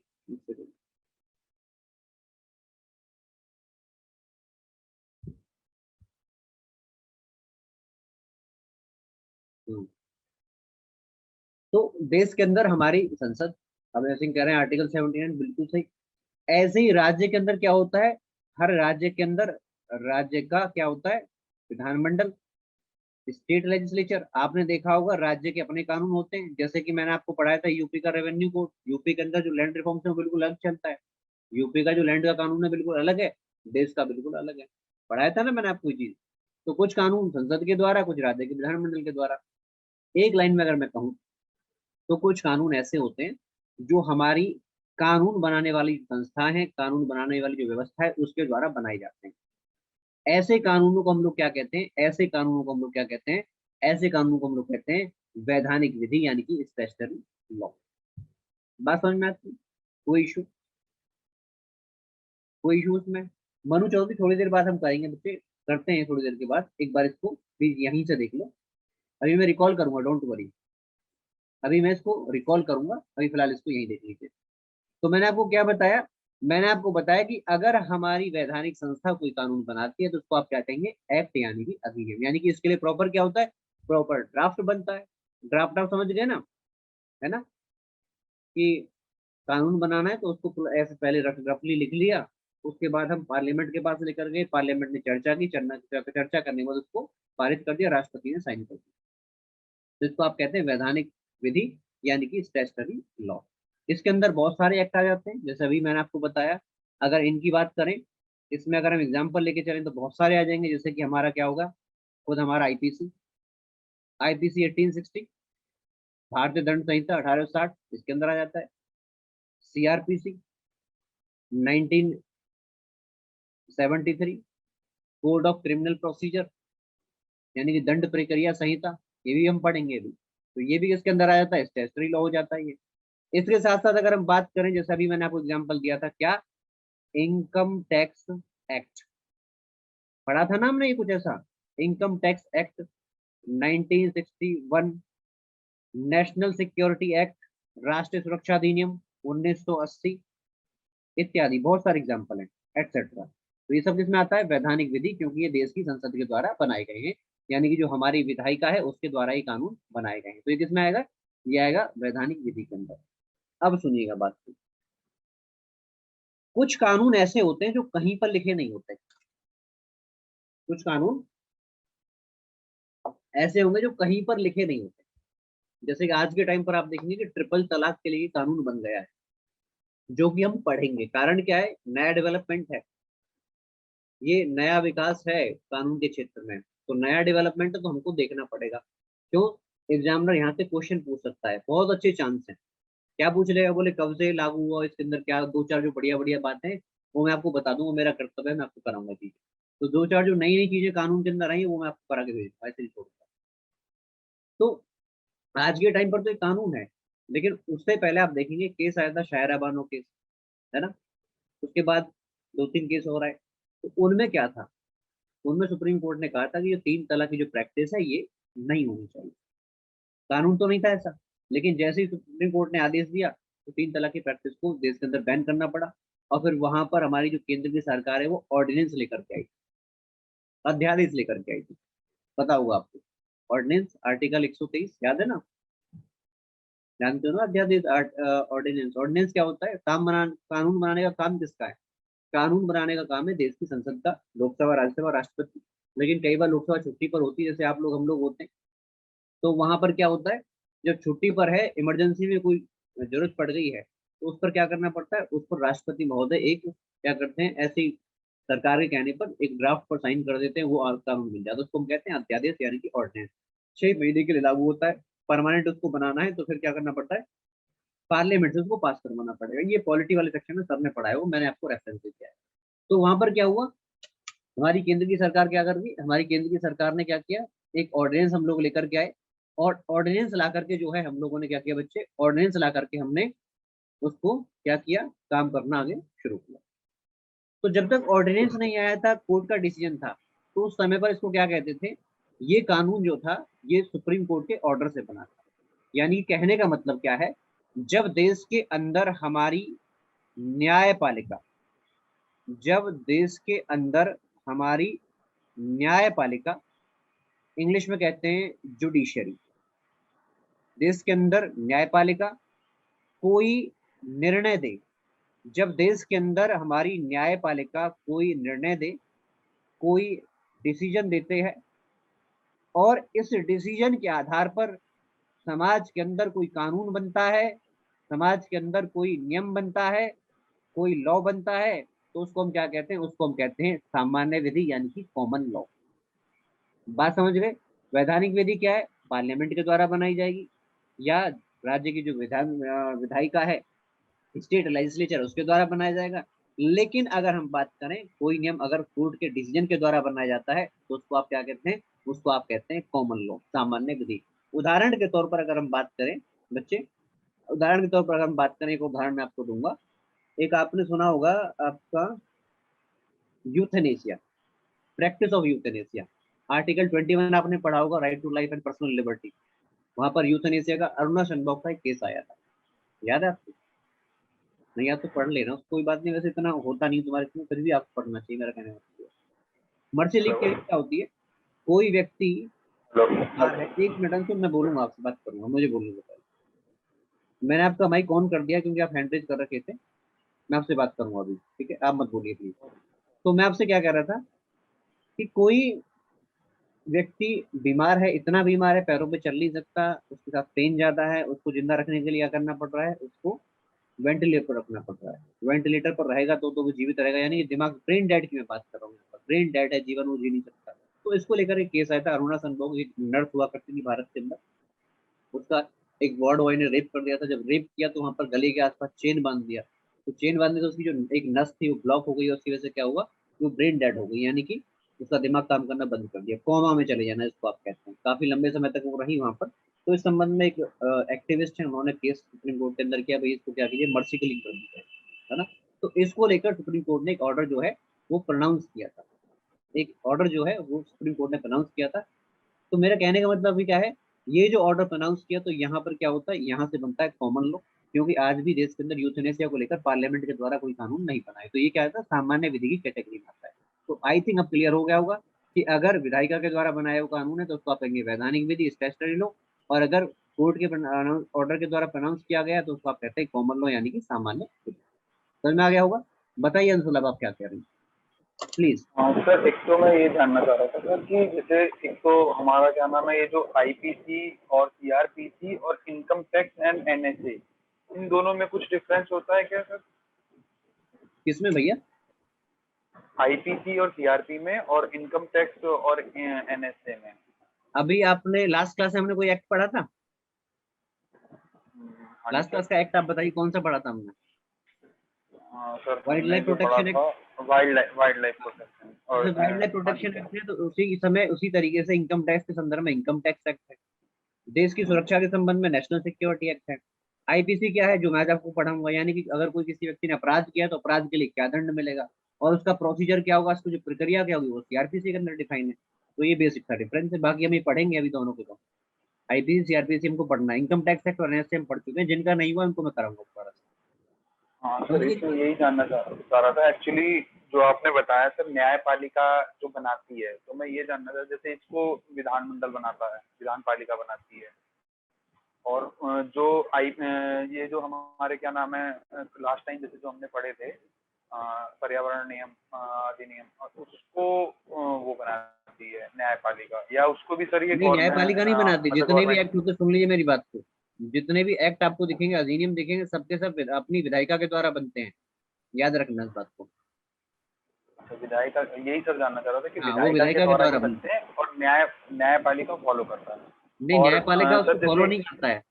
हम्म। तो देश के अंदर हमारी संसद, अब जैसे कह रहे हैं आर्टिकल 79, बिल्कुल सही। ऐसे ही राज्य के अंदर क्या होता है? हर राज्य के अंदर राज्य का क्या होता है? विधानमंडल, स्टेट लेजिस्लेचर। आपने देखा होगा राज्य के अपने कानून होते हैं, जैसे कि मैंने आपको पढ़ाया था यूपी का रेवेन्यू कोड। यूपी के अंदर जो लैंड रिफॉर्म्स है वो बिल्कुल अलग चलता है। यूपी का जो लैंड का कानून है बिल्कुल अलग है, देश का बिल्कुल अलग है। पढ़ाया था ना मैंने आपको ये चीज। तो कुछ कानून संसद के द्वारा, कुछ राज्य के विधानमंडल के द्वारा। एक लाइन में अगर मैं कहूँ, तो कुछ कानून ऐसे होते हैं जो हमारी कानून बनाने वाली संस्था है, कानून बनाने वाली जो व्यवस्था है उसके द्वारा बनाए जाते हैं। ऐसे कानूनों को हम लोग क्या कहते हैं? ऐसे कानूनों को हम लोग क्या कहते हैं? ऐसे कानूनों को हम लोग कहते हैं वैधानिक विधि, यानी कि स्टैट्यूटरी लॉ। बात समझ में आती है? कोई इशू? कोई इशू उसमें? मनु चौधरी थोड़ी देर बाद हम करेंगे बच्चे, करते हैं थोड़ी देर के बाद। एक बार इसको प्लीज यहीं से देख लो। अभी मैं रिकॉल करूंगा, डोंट वरी। अभी मैं इसको रिकॉल करूंगा, अभी फिलहाल इसको यहीं देख लीजिए। तो मैंने आपको क्या बताया? मैंने आपको बताया कि अगर हमारी वैधानिक संस्था कोई कानून बनाती है तो उसको आप क्या कहेंगे? एक्ट, यानी कि अधिनियम। यानी कि इसके लिए प्रॉपर क्या होता है? प्रॉपर ड्राफ्ट बनता है। ड्राफ्ट आप समझ गए ना? है ना, कि कानून बनाना है तो उसको ऐसे पहले रफली लिख लिया, उसके बाद हम पार्लियामेंट के पास लेकर गए, पार्लियामेंट ने चर्चा की, चर्चा करने के बाद उसको पारित कर दिया, राष्ट्रपति ने साइन कर दिया। तो इसको आप कहते हैं वैधानिक विधि, यानी कि स्टैट्यूटरी लॉ। इसके अंदर बहुत सारे एक्ट आ जाते हैं, जैसे अभी मैंने आपको बताया। अगर इनकी बात करें, इसमें अगर हम एग्जाम्पल लेके चलें तो बहुत सारे आ जाएंगे। जैसे कि हमारा क्या होगा? खुद हमारा आईपीसी, आईपीसी 1860, भारतीय दंड संहिता 1860 इसके अंदर आ जाता है। CrPC 1973, code of criminal procedure, यानी कि दंड प्रक्रिया संहिता, ये भी हम पढ़ेंगे अभी। तो ये भी इसके अंदर आ जाता है, स्टेचुटरी लॉ हो जाता है ये। इसके साथ साथ अगर हम बात करें, जैसे अभी मैंने आपको एग्जांपल दिया था, क्या? इनकम टैक्स एक्ट, पढ़ा था ना हमने ये कुछ ऐसा? Income tax act 1961, national security act, राष्ट्रीय सुरक्षा अधिनियम 1980, इत्यादि बहुत सारे एग्जाम्पल हैं, एक्सेट्रा। तो ये सब किसमें आता है? वैधानिक विधि, क्योंकि ये देश की संसद के द्वारा बनाए गए हैं, यानी कि जो हमारी विधायिका है उसके द्वारा ही कानून बनाए गए हैं। तो ये किसमें आएगा? ये आएगा वैधानिक विधि के अंदर। अब सुनिएगा बात को। कुछ कानून ऐसे होते हैं जो कहीं पर लिखे नहीं होते। कुछ कानून ऐसे होंगे जो कहीं पर लिखे नहीं होते। जैसे कि आज के टाइम पर आप देखेंगे कि ट्रिपल तलाक के लिए कानून बन गया है, जो कि हम पढ़ेंगे। कारण क्या है? नया डेवलपमेंट है, ये नया विकास है कानून के क्षेत्र में। तो नया डेवलपमेंट है तो हमको देखना पड़ेगा। क्यों? एग्जामिनर यहाँ से क्वेश्चन पूछ सकता है, बहुत अच्छे चांस है। क्या पूछ लेगा? बोले कब से लागू हुआ, इसके अंदर क्या दो चार जो बढ़िया बढ़िया बातें हैं वो मैं आपको बता दूंगा, मेरा कर्तव्य है, मैं आपको कराऊंगा चीजें। तो दो चार जो नई नई चीजें कानून के अंदर आई है वो मैं आपको करा के भेजूंगा, ऐसे नहीं छोड़ूंगा। तो आज के टाइम पर तो एक कानून है, लेकिन उससे पहले आप देखेंगे केस आया था शायरा बानो केस, है ना। उसके बाद दो तीन केस हो रहा है। तो उनमें क्या था? उनमें सुप्रीम कोर्ट ने कहा था कि ये तीन तलाक की जो प्रैक्टिस है ये नहीं होनी चाहिए। कानून तो नहीं था ऐसा, लेकिन जैसे ही सुप्रीम कोर्ट ने आदेश दिया तो 3 तलाक की प्रैक्टिस को देश के अंदर बैन करना पड़ा। और फिर वहां पर हमारी जो केंद्र की सरकार है वो ऑर्डिनेंस लेकर के आई, अध्यादेश लेकर के आई थी, पता होगा आपको। ऑर्डिनेंस आर्टिकल 123 याद है ना, जानते हो ना अध्यादेश। ऑर्डिनेंस, ऑर्डिनेंस क्या होता है? कानून बनाने का काम किसका है? कानून बनाने का काम है देश की संसद का, लोकसभा, राज्यसभा, राष्ट्रपति। लेकिन कई बार लोकसभा छुट्टी पर होती है, जैसे आप लोग हम लोग होते हैं, तो वहां पर क्या होता है, जब छुट्टी पर है, इमरजेंसी में कोई जरूरत पड़ गई है, तो उस पर क्या करना पड़ता है, उस पर राष्ट्रपति महोदय एक क्या करते हैं, ऐसी सरकार के कहने पर एक ड्राफ्ट पर साइन कर देते हैं, वो कानून बन जाता है। उसको हम कहते हैं अध्यादेश यानी कि ऑर्डिनेंस। 6 महीने के लिए लागू होता है। परमानेंट उसको बनाना है तो फिर क्या करना पड़ता है, पार्लियामेंट से उसको पास करवाना पड़ेगा। ये पॉलिटी वाले सेक्शन में सबने पढ़ा है, वो मैंने आपको रेफरेंस दिया है। तो वहां पर क्या हुआ, हमारी केंद्र की सरकार क्या कर दी, हमारी केंद्र की सरकार ने क्या किया, एक ऑर्डिनेंस हम लोग लेकर के आए। और ऑर्डिनेंस ला करके जो है, हम लोगों ने क्या किया बच्चे, ऑर्डिनेंस ला करके हमने उसको क्या किया, काम करना आगे शुरू किया। तो जब तक ऑर्डिनेंस नहीं आया था, कोर्ट का डिसीजन था, तो उस समय पर इसको क्या कहते थे, ये कानून जो था ये सुप्रीम कोर्ट के ऑर्डर से बना था। यानी कहने का मतलब क्या है, जब देश के अंदर हमारी न्यायपालिका, जब देश के अंदर हमारी न्यायपालिका, इंग्लिश में कहते हैं जुडिशरी, देश के अंदर न्यायपालिका कोई निर्णय दे, जब देश के अंदर हमारी न्यायपालिका कोई निर्णय दे, कोई डिसीजन देते हैं, और इस डिसीजन के आधार पर समाज के अंदर कोई कानून बनता है, समाज के अंदर कोई नियम बनता है, कोई लॉ बनता है, तो उसको हम क्या कहते हैं, उसको हम कहते हैं सामान्य विधि यानी कि कॉमन लॉ। बात समझ गए? वैधानिक विधि क्या है, पार्लियामेंट के द्वारा बनाई जाएगी, या राज्य की जो विधायिका है, स्टेट लेजिस्लेचर, उसके द्वारा बनाया जाएगा। लेकिन अगर हम बात करें, कोई नियम अगर कोर्ट के डिसीजन के द्वारा बनाया जाता है, तो उसको आप क्या कहते हैं, उसको आप कहते हैं कॉमन लॉ, सामान्य विधि। उदाहरण के तौर पर अगर हम बात करें बच्चे, उदाहरण के तौर पर अगर हम बात करें, एक उदाहरण मैं आपको दूंगा। एक आपने सुना होगा आपका euthanasia, practice of euthanasia, article 21 आपने पढ़ा होगा, right to life and personal liberty. वहां पर यूथेनेसिया का अरुणा शनबॉग का एक केस आया था, याद है आपको? नहीं याद तो पढ़ लेना, कोई बात नहीं, वैसे इतना होता नहीं तुम्हारे में, फिर भी आपको पढ़ना चाहिए, मेरा कहने का मतलब है। मर्सी लीग के लिए क्या होती है, कोई व्यक्ति बीमार है, एक मिनट तो मैं बोलूंगा, आपसे बात करूंगा, मुझे बोलने दो पहले। मैंने आपका माइक ऑन कर दिया क्योंकि आप हैंड रेज कर रखे थे, मैं आपसे बात करूंगा अभी, ठीक है, आप मत बोलिए प्लीज। तो मैं आपसे क्या कह रहा था कि कोई व्यक्ति बीमार है, इतना बीमार है पैरों पे चल नहीं सकता, उसके साथ पेन ज्यादा है, उसको जिंदा रखने के लिए क्या करना पड़ रहा है, उसको वेंटिलेटर पर रखना पड़ रहा है। वेंटिलेटर पर रहेगा तो वो जीवित रहेगा, यानी कि दिमाग, ब्रेन डेड की मैं बात कर रहा हूँ, यहाँ पर ब्रेन डेड है, जीवन वो जी नहीं सकता। तो इसको लेकर एक केस आया था, अरुणा संभोग एक नर्स हुआ करती थी भारत के अंदर, उसका एक वार्ड बॉय ने रेप कर दिया था। जब रेप किया तो वहां पर गले के आसपास चेन बांध दिया, तो चेन बांधने से उसकी जो एक नस थी वो ब्लॉक हो गई, और उसकी वजह से क्या हुआ, वो ब्रेन डेड हो गई, यानी कि उसका दिमाग काम करना बंद कर दिया, कोमा में चले जाना इसको आप कहते हैं। काफी लंबे समय तक वो रही वहां पर। तो इस संबंध में एक एक्टिविस्ट है, उन्होंने केस सुप्रीम कोर्ट के अंदर किया, भाई इसको क्या कीजिए, मर्सी किलिंग कर दी जाए, है ना। तो इसको लेकर सुप्रीम कोर्ट ने एक ऑर्डर जो है वो प्रोनाउंस किया था, एक ऑर्डर जो है वो सुप्रीम कोर्ट ने प्रोनाउंस किया था। तो मेरा कहने का मतलब भी क्या है, ये जो ऑर्डर प्रोनाउंस किया, तो यहाँ पर क्या होता है, यहाँ से बनता है कॉमन लॉ, क्योंकि आज भी देश के अंदर यूथेनेसिया को लेकर पार्लियामेंट के द्वारा कोई कानून नहीं बना है। तो ये क्या है, सामान्य विधि की कैटेगरी में आता है। तो आई थिंक अब क्लियर हो गया होगा कि अगर विधायिका के द्वारा बनाया हुआ कानून है तो उसको आप कहेंगे वैधानिक विधि, स्टैट्यूटरी लॉ, और अगर कोर्ट के ऑर्डर के द्वारा प्रोनाउंस किया गया तो उसको आप कहते हैं कॉमन लॉ यानी कि सामान्य विधि। समझ में आ गया होगा? बताइए अंशुल, अब आप क्या कह रहे हैं प्लीज। हाँ सर, एक तो मैं ये जानना चाह रहा था सर कि जैसे एक तो हमारा क्या नाम है, ये जो आईपीसी और सीआरपीसी और इनकम टैक्स एंड एनएसए, इन दोनों में कुछ डिफरेंस होता है क्या सर? किसमें भैया? आईपीसी और सीआरपी में, और इनकम टैक्स और एनएसए में। अभी आपने लास्ट क्लास में हमने कोई एक्ट पढ़ा था, हाँ जी लास्ट सर। क्लास का एक्ट आप बताइए कौन सा पढ़ा था हमने? हाँ सर, वाइल्ड हमने लाइफ जो पढ़ा प्रोटेक्शन एक्ट। था वाइल्ड लाइफ प्रोटेक्शन और जैसे वाइल्ड लाइफ हाँ जी प्रोटेक्शन सर। एक्ट है, तो उसी समय उसी तरीके से इनकम टैक्स के संदर्भ में इनकम टैक्स एक्ट है। देश की सुरक्षा के संबंध में नेशनल सिक्योरिटी एक्ट है। आईपीसी क्या है, जो मैं आज आपको पढ़ाऊंगा, यानी कि अगर कोई किसी व्यक्ति ने अपराध किया तो अपराध के लिए क्या दंड मिलेगा, और उसका प्रोसीजर क्या होगा, उसकी जो प्रक्रिया क्या होगी, वो सीआरपीसी के अंदर डिफाइन है। तो ये बेसिक था डिफरेंस है, बाकी हम ये पढ़ेंगे अभी दोनों को। आईपीसी सीआरपीसी हमको पढ़ना है, इनकम टैक्स एक्ट और एनएसए हम पढ़ चुके हैं, जिनका नहीं हुआ उनको मैं कराऊंगा दोबारा से। हाँ समझ सर, गए? इसमें यही जानना चाह रहा था एक्चुअली, जो आपने बताया सर न्यायपालिका जो बनाती है, तो मैं ये जानना था जैसे इसको विधानमंडल बनाता है, विधान पालिका बनाती है, और जो ये जो हमारे क्या नाम है लास्ट टाइम जैसे जो हमने पढ़े थे पर्यावरण नियम अधिनियम, उसको वो बनाती है न्यायपालिका, या उसको भी सर ये नहीं, न्यायपालिका नहीं बनाती। मतलब जितने भी गवर्नमेंट? एक्ट होते, सुन लीजिए मेरी बात को, जितने भी एक्ट आपको दिखेंगे, अधिनियम दिखेंगे, सबके सब अपनी विधायिका के द्वारा बनते हैं। याद रखना इस बात को। अच्छा, विधायिका, यही सर जानना चाह रहा था कि हाँ, वो विधायिका के विधायिका के द्वारा द्वारा ये बनते बनते हैं और न्यायपालिका फॉलो करता है। हैं। नहीं, और न्यायपालिका उसको सर फॉलो जैसे नहीं करता है।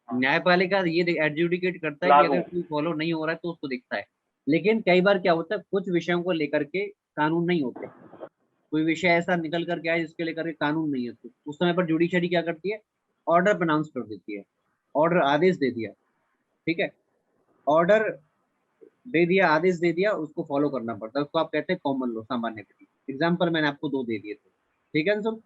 हाँ, न्यायपालिका ये एडजुडिकेट करता है कि लागू। अगर कोई फॉलो नहीं हो रहा है तो उसको दिखता है। लेकिन कई बार क्या होता है, कुछ विषयों को लेकर के कानून नहीं होते। कोई विषय ऐसा निकल करके आए जिसके लेकर के कानून नहीं है, तो उस समय पर जुडिशरी क्या करती है, ऑर्डर प्रोनाउंस कर देती है। ऑर्डर, आदेश दे दिया, ठीक है। ऑर्डर दे दिया, आदेश दे दिया, उसको फॉलो करना पड़ता है। उसको आप कहते हैं कॉमन लॉ, सामान्य विधि। एग्जाम्पल मैंने आपको दो दे दिए थे, ठीक है ना सर?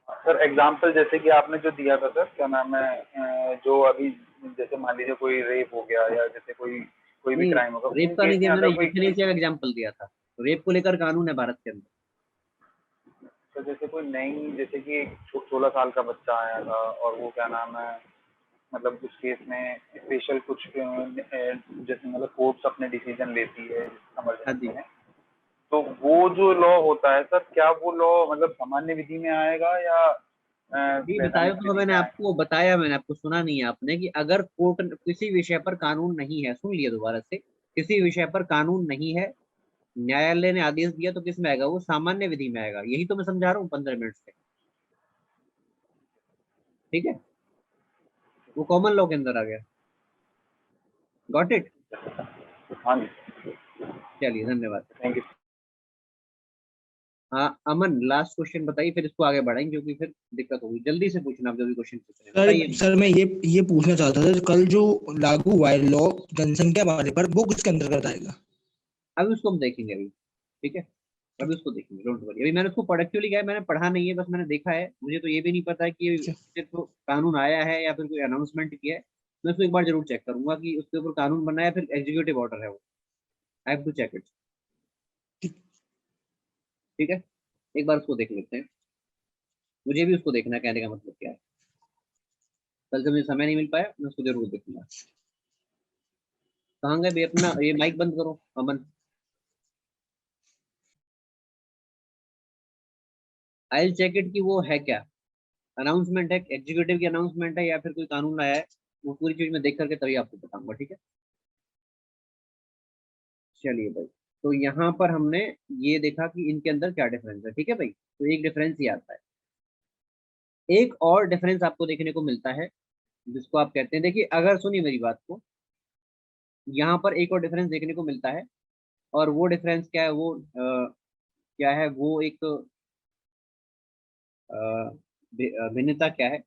सर एग्जाम्पल जैसे कि आपने जो दिया था सर, क्या नाम है जो अभी जैसे मान लीजिए कोई रेप हो गया, या जैसे कोई कोई भी नहीं, क्राइम होगा, रेप उन का केस नहीं में दिया मैंने, अगर कोई यूथनेसिया का एग्जाम्पल दिया था। रेप को लेकर कानून है भारत के अंदर। तो जैसे कोई नई, जैसे कि 16 साल का बच्चा आया था और वो क्या नाम है, मतलब उस केस में स्पेशल कुछ जैसे मतलब कोर्ट्स अपने डिसीजन लेती है हाँ इमरजेंसी जी, में, तो वो जो लॉ होता है सर, क्या वो लॉ मतलब सामान्य विधि में आएगा या जी बताया वैधानिक तो, विधि में आएगा? मैंने आपको सुना नहीं है आपने, कि अगर कोर्ट किसी विषय पर कानून नहीं है, सुन लिया दोबारा से, किसी विषय पर कानून नहीं है, न्यायालय ने आदेश दिया, तो किस में आएगा? वो सामान्य विधि में आएगा। यही तो मैं समझा रहा हूँ 15 मिनट से, ठीक है। वो कॉमन लॉ के अंदर आ गया। Got it? हाँ जी। चलिए, धन्यवाद। Thank you. हाँ अमन, लास्ट क्वेश्चन बताइए, फिर इसको आगे बढ़ाएंगे, क्योंकि फिर दिक्कत होगी। जल्दी से पूछना, आप जो भी क्वेश्चन पूछ रहे हैं सर बताइए। सर मैं ये पूछना चाहता था, कल जो लागू हुआ है लॉ जनसंख्या बारे पर, वो किसके अंतर्गत आएगा? अभी उसको हम देखेंगे अभी, ठीक है। अभी उसको देखेंगे, डोंट वरी। अभी मैंने उसको पढ़, एक्चुअली क्या है, मैंने पढ़ा नहीं है, बस मैंने देखा है। मुझे तो ये भी नहीं पता है कि ये अच्छा, सिर्फ कानून आया है या फिर कोई अनाउंसमेंट किया है। मैं उसको एक बार जरूर चेक करूंगा कि उसके ऊपर कानून बना है, फिर एग्जीक्यूटिव ऑर्डर है वो। I have to check it. ठीक। ठीक है, एक बार उसको देख लेते हैं। मुझे भी उसको देखना है, कहने का मतलब क्या है। कल से मुझे समय नहीं मिल पाया, मैं उसको जरूर देखूंगा। कहाँ गए भाई? अपना ये माइक बंद करो अमन। आई विल चेक इट कि वो है क्या, अनाउंसमेंट है, एग्जीक्यूटिव की अनाउंसमेंट है, या फिर कोई कानून आया है। वो पूरी चीज मैं देख करके तभी आपको बताऊंगा, ठीक है। चलिए भाई, तो यहाँ पर हमने ये देखा कि इनके अंदर क्या डिफरेंस है, ठीक है भाई। तो एक डिफरेंस ये आता है। एक और डिफरेंस आपको देखने को मिलता है, जिसको आप कहते हैं, देखिए अगर सुनिए मेरी बात को, यहाँ पर एक और डिफरेंस देखने को मिलता है। और वो डिफरेंस क्या है? वो क्या है वो? एक भिन्नता क्या है?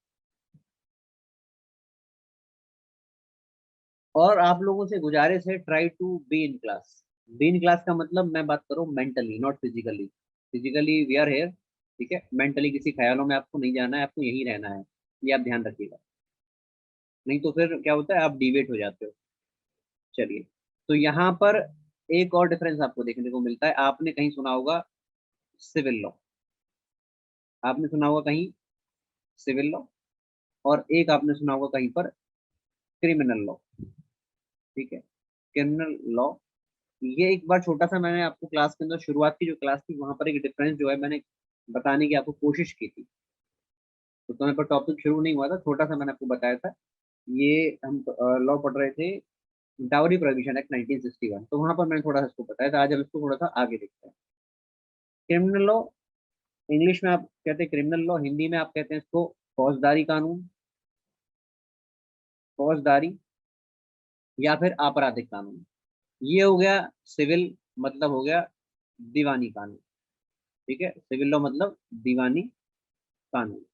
और आप लोगों से गुजारिश है, try to be in class. Be in class का मतलब, मैं बात कर रहा हूँ mentally, not physically. Physically we are here, ठीक है। मेंटली किसी ख्यालों में आपको नहीं जाना है, आपको यहीं रहना है। ये आप ध्यान रखिएगा, नहीं तो फिर क्या होता है, आप डिवेट हो जाते हो। चलिए, तो यहाँ पर एक और डिफरेंस आपको देखने को मिलता है। आपने कहीं सुना होगा सिविल लॉ, आपने सुना होगा कहीं सिविल लॉ, और एक आपने सुना होगा कहीं पर क्रिमिनल लॉ, ठीक है। क्रिमिनल लॉ, ये एक बार छोटा सा मैंने आपको क्लास के अंदर, शुरुआत की जो क्लास थी, वहां पर एक डिफरेंस जो है मैंने बताने की आपको कोशिश की थी। तो समय पर टॉपिक शुरू नहीं हुआ था, छोटा सा मैंने आपको बताया था। ये हम लॉ पढ़ रहे थे, डाउरी प्रोहिबिशन एक्ट 1961, तो वहां पर मैंने थोड़ा सा इसको बताया था। आज हम इसको थोड़ा सा आगे देखते हैं। क्रिमिनल लॉ, इंग्लिश में आप कहते हैं क्रिमिनल लॉ, हिंदी में आप कहते हैं इसको फौजदारी कानून, फौजदारी या फिर आपराधिक कानून। ये हो गया सिविल, मतलब हो गया दीवानी कानून, ठीक है। सिविल लॉ मतलब दीवानी कानून।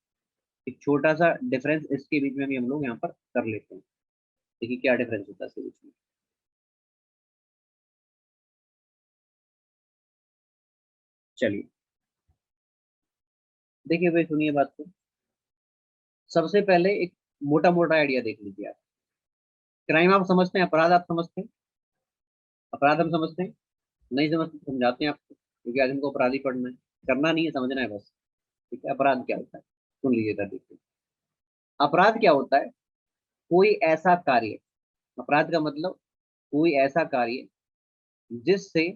एक छोटा सा डिफरेंस इसके बीच में भी हम लोग यहाँ पर कर लेते हैं। देखिए क्या डिफरेंस होता है इसके बीच में। चलिए, देखिए भाई, सुनिए बात को। सबसे पहले एक मोटा मोटा आइडिया देख लीजिए आप। क्राइम आप समझते हैं, अपराध आप समझते हैं। अपराध हम समझते हैं, नहीं समझते समझाते हैं आपको, क्योंकि आज हमको अपराधी पढ़ना है, करना नहीं है, समझना है बस। ठीक है, अपराध क्या होता है सुन लीजिएगा, देखिए अपराध क्या होता है, कोई ऐसा कार्य, अपराध का मतलब कोई ऐसा कार्य जिससे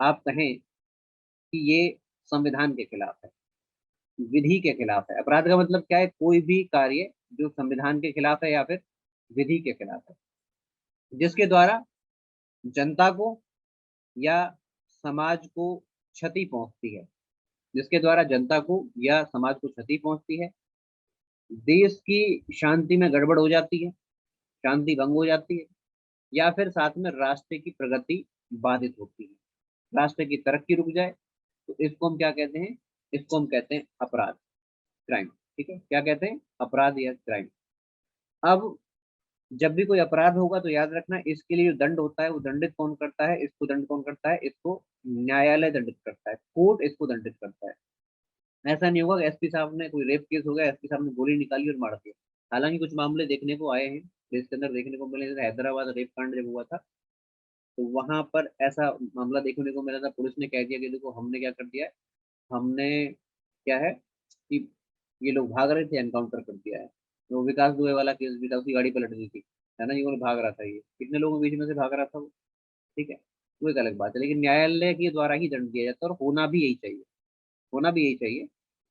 आप कहें कि ये संविधान के खिलाफ है, विधि के खिलाफ है। अपराध का मतलब क्या है, कोई भी कार्य जो संविधान के खिलाफ है या फिर विधि के खिलाफ है, जिसके द्वारा जनता को या समाज को क्षति पहुंचती है, जिसके द्वारा जनता को या समाज को क्षति पहुंचती है, देश की शांति में गड़बड़ हो जाती है, शांति भंग हो जाती है, या फिर साथ में राष्ट्र की प्रगति बाधित होती है, राष्ट्र की तरक्की रुक जाए, तो इसको हम क्या कहते हैं, इसको हम कहते हैं अपराध, क्राइम। ठीक है, क्या कहते हैं, अपराध या क्राइम। अब जब भी कोई अपराध होगा तो याद रखना, इसके लिए जो दंड होता है वो दंडित कौन करता है, इसको दंड कौन करता है, इसको न्यायालय दंडित करता है, कोर्ट इसको दंडित करता है। ऐसा नहीं होगा कि एसपी साहब ने, कोई रेप केस हो गया, एसपी साहब ने गोली निकाली और मार दिया। हालांकि कुछ मामले देखने को आए हैं, देश के अंदर देखने को मिले, जैसे हैदराबाद रेप कांड जब हुआ था, तो वहां पर ऐसा मामला देखने को मिला था, पुलिस ने कह दिया कि देखो हमने क्या कर दिया है, हमने क्या है कि ये लोग भाग रहे थे, एनकाउंटर कर दिया है। तो विकास दुबे वाला केस भी था, उसकी गाड़ी पलट दी थी, है ना, ये वो भाग रहा था, ये कितने लोगों के बीच में से भाग रहा था वो। ठीक है, वो एक अलग बात है, लेकिन न्यायालय के द्वारा ही दंड दिया जाता है, और होना भी यही चाहिए, होना भी यही चाहिए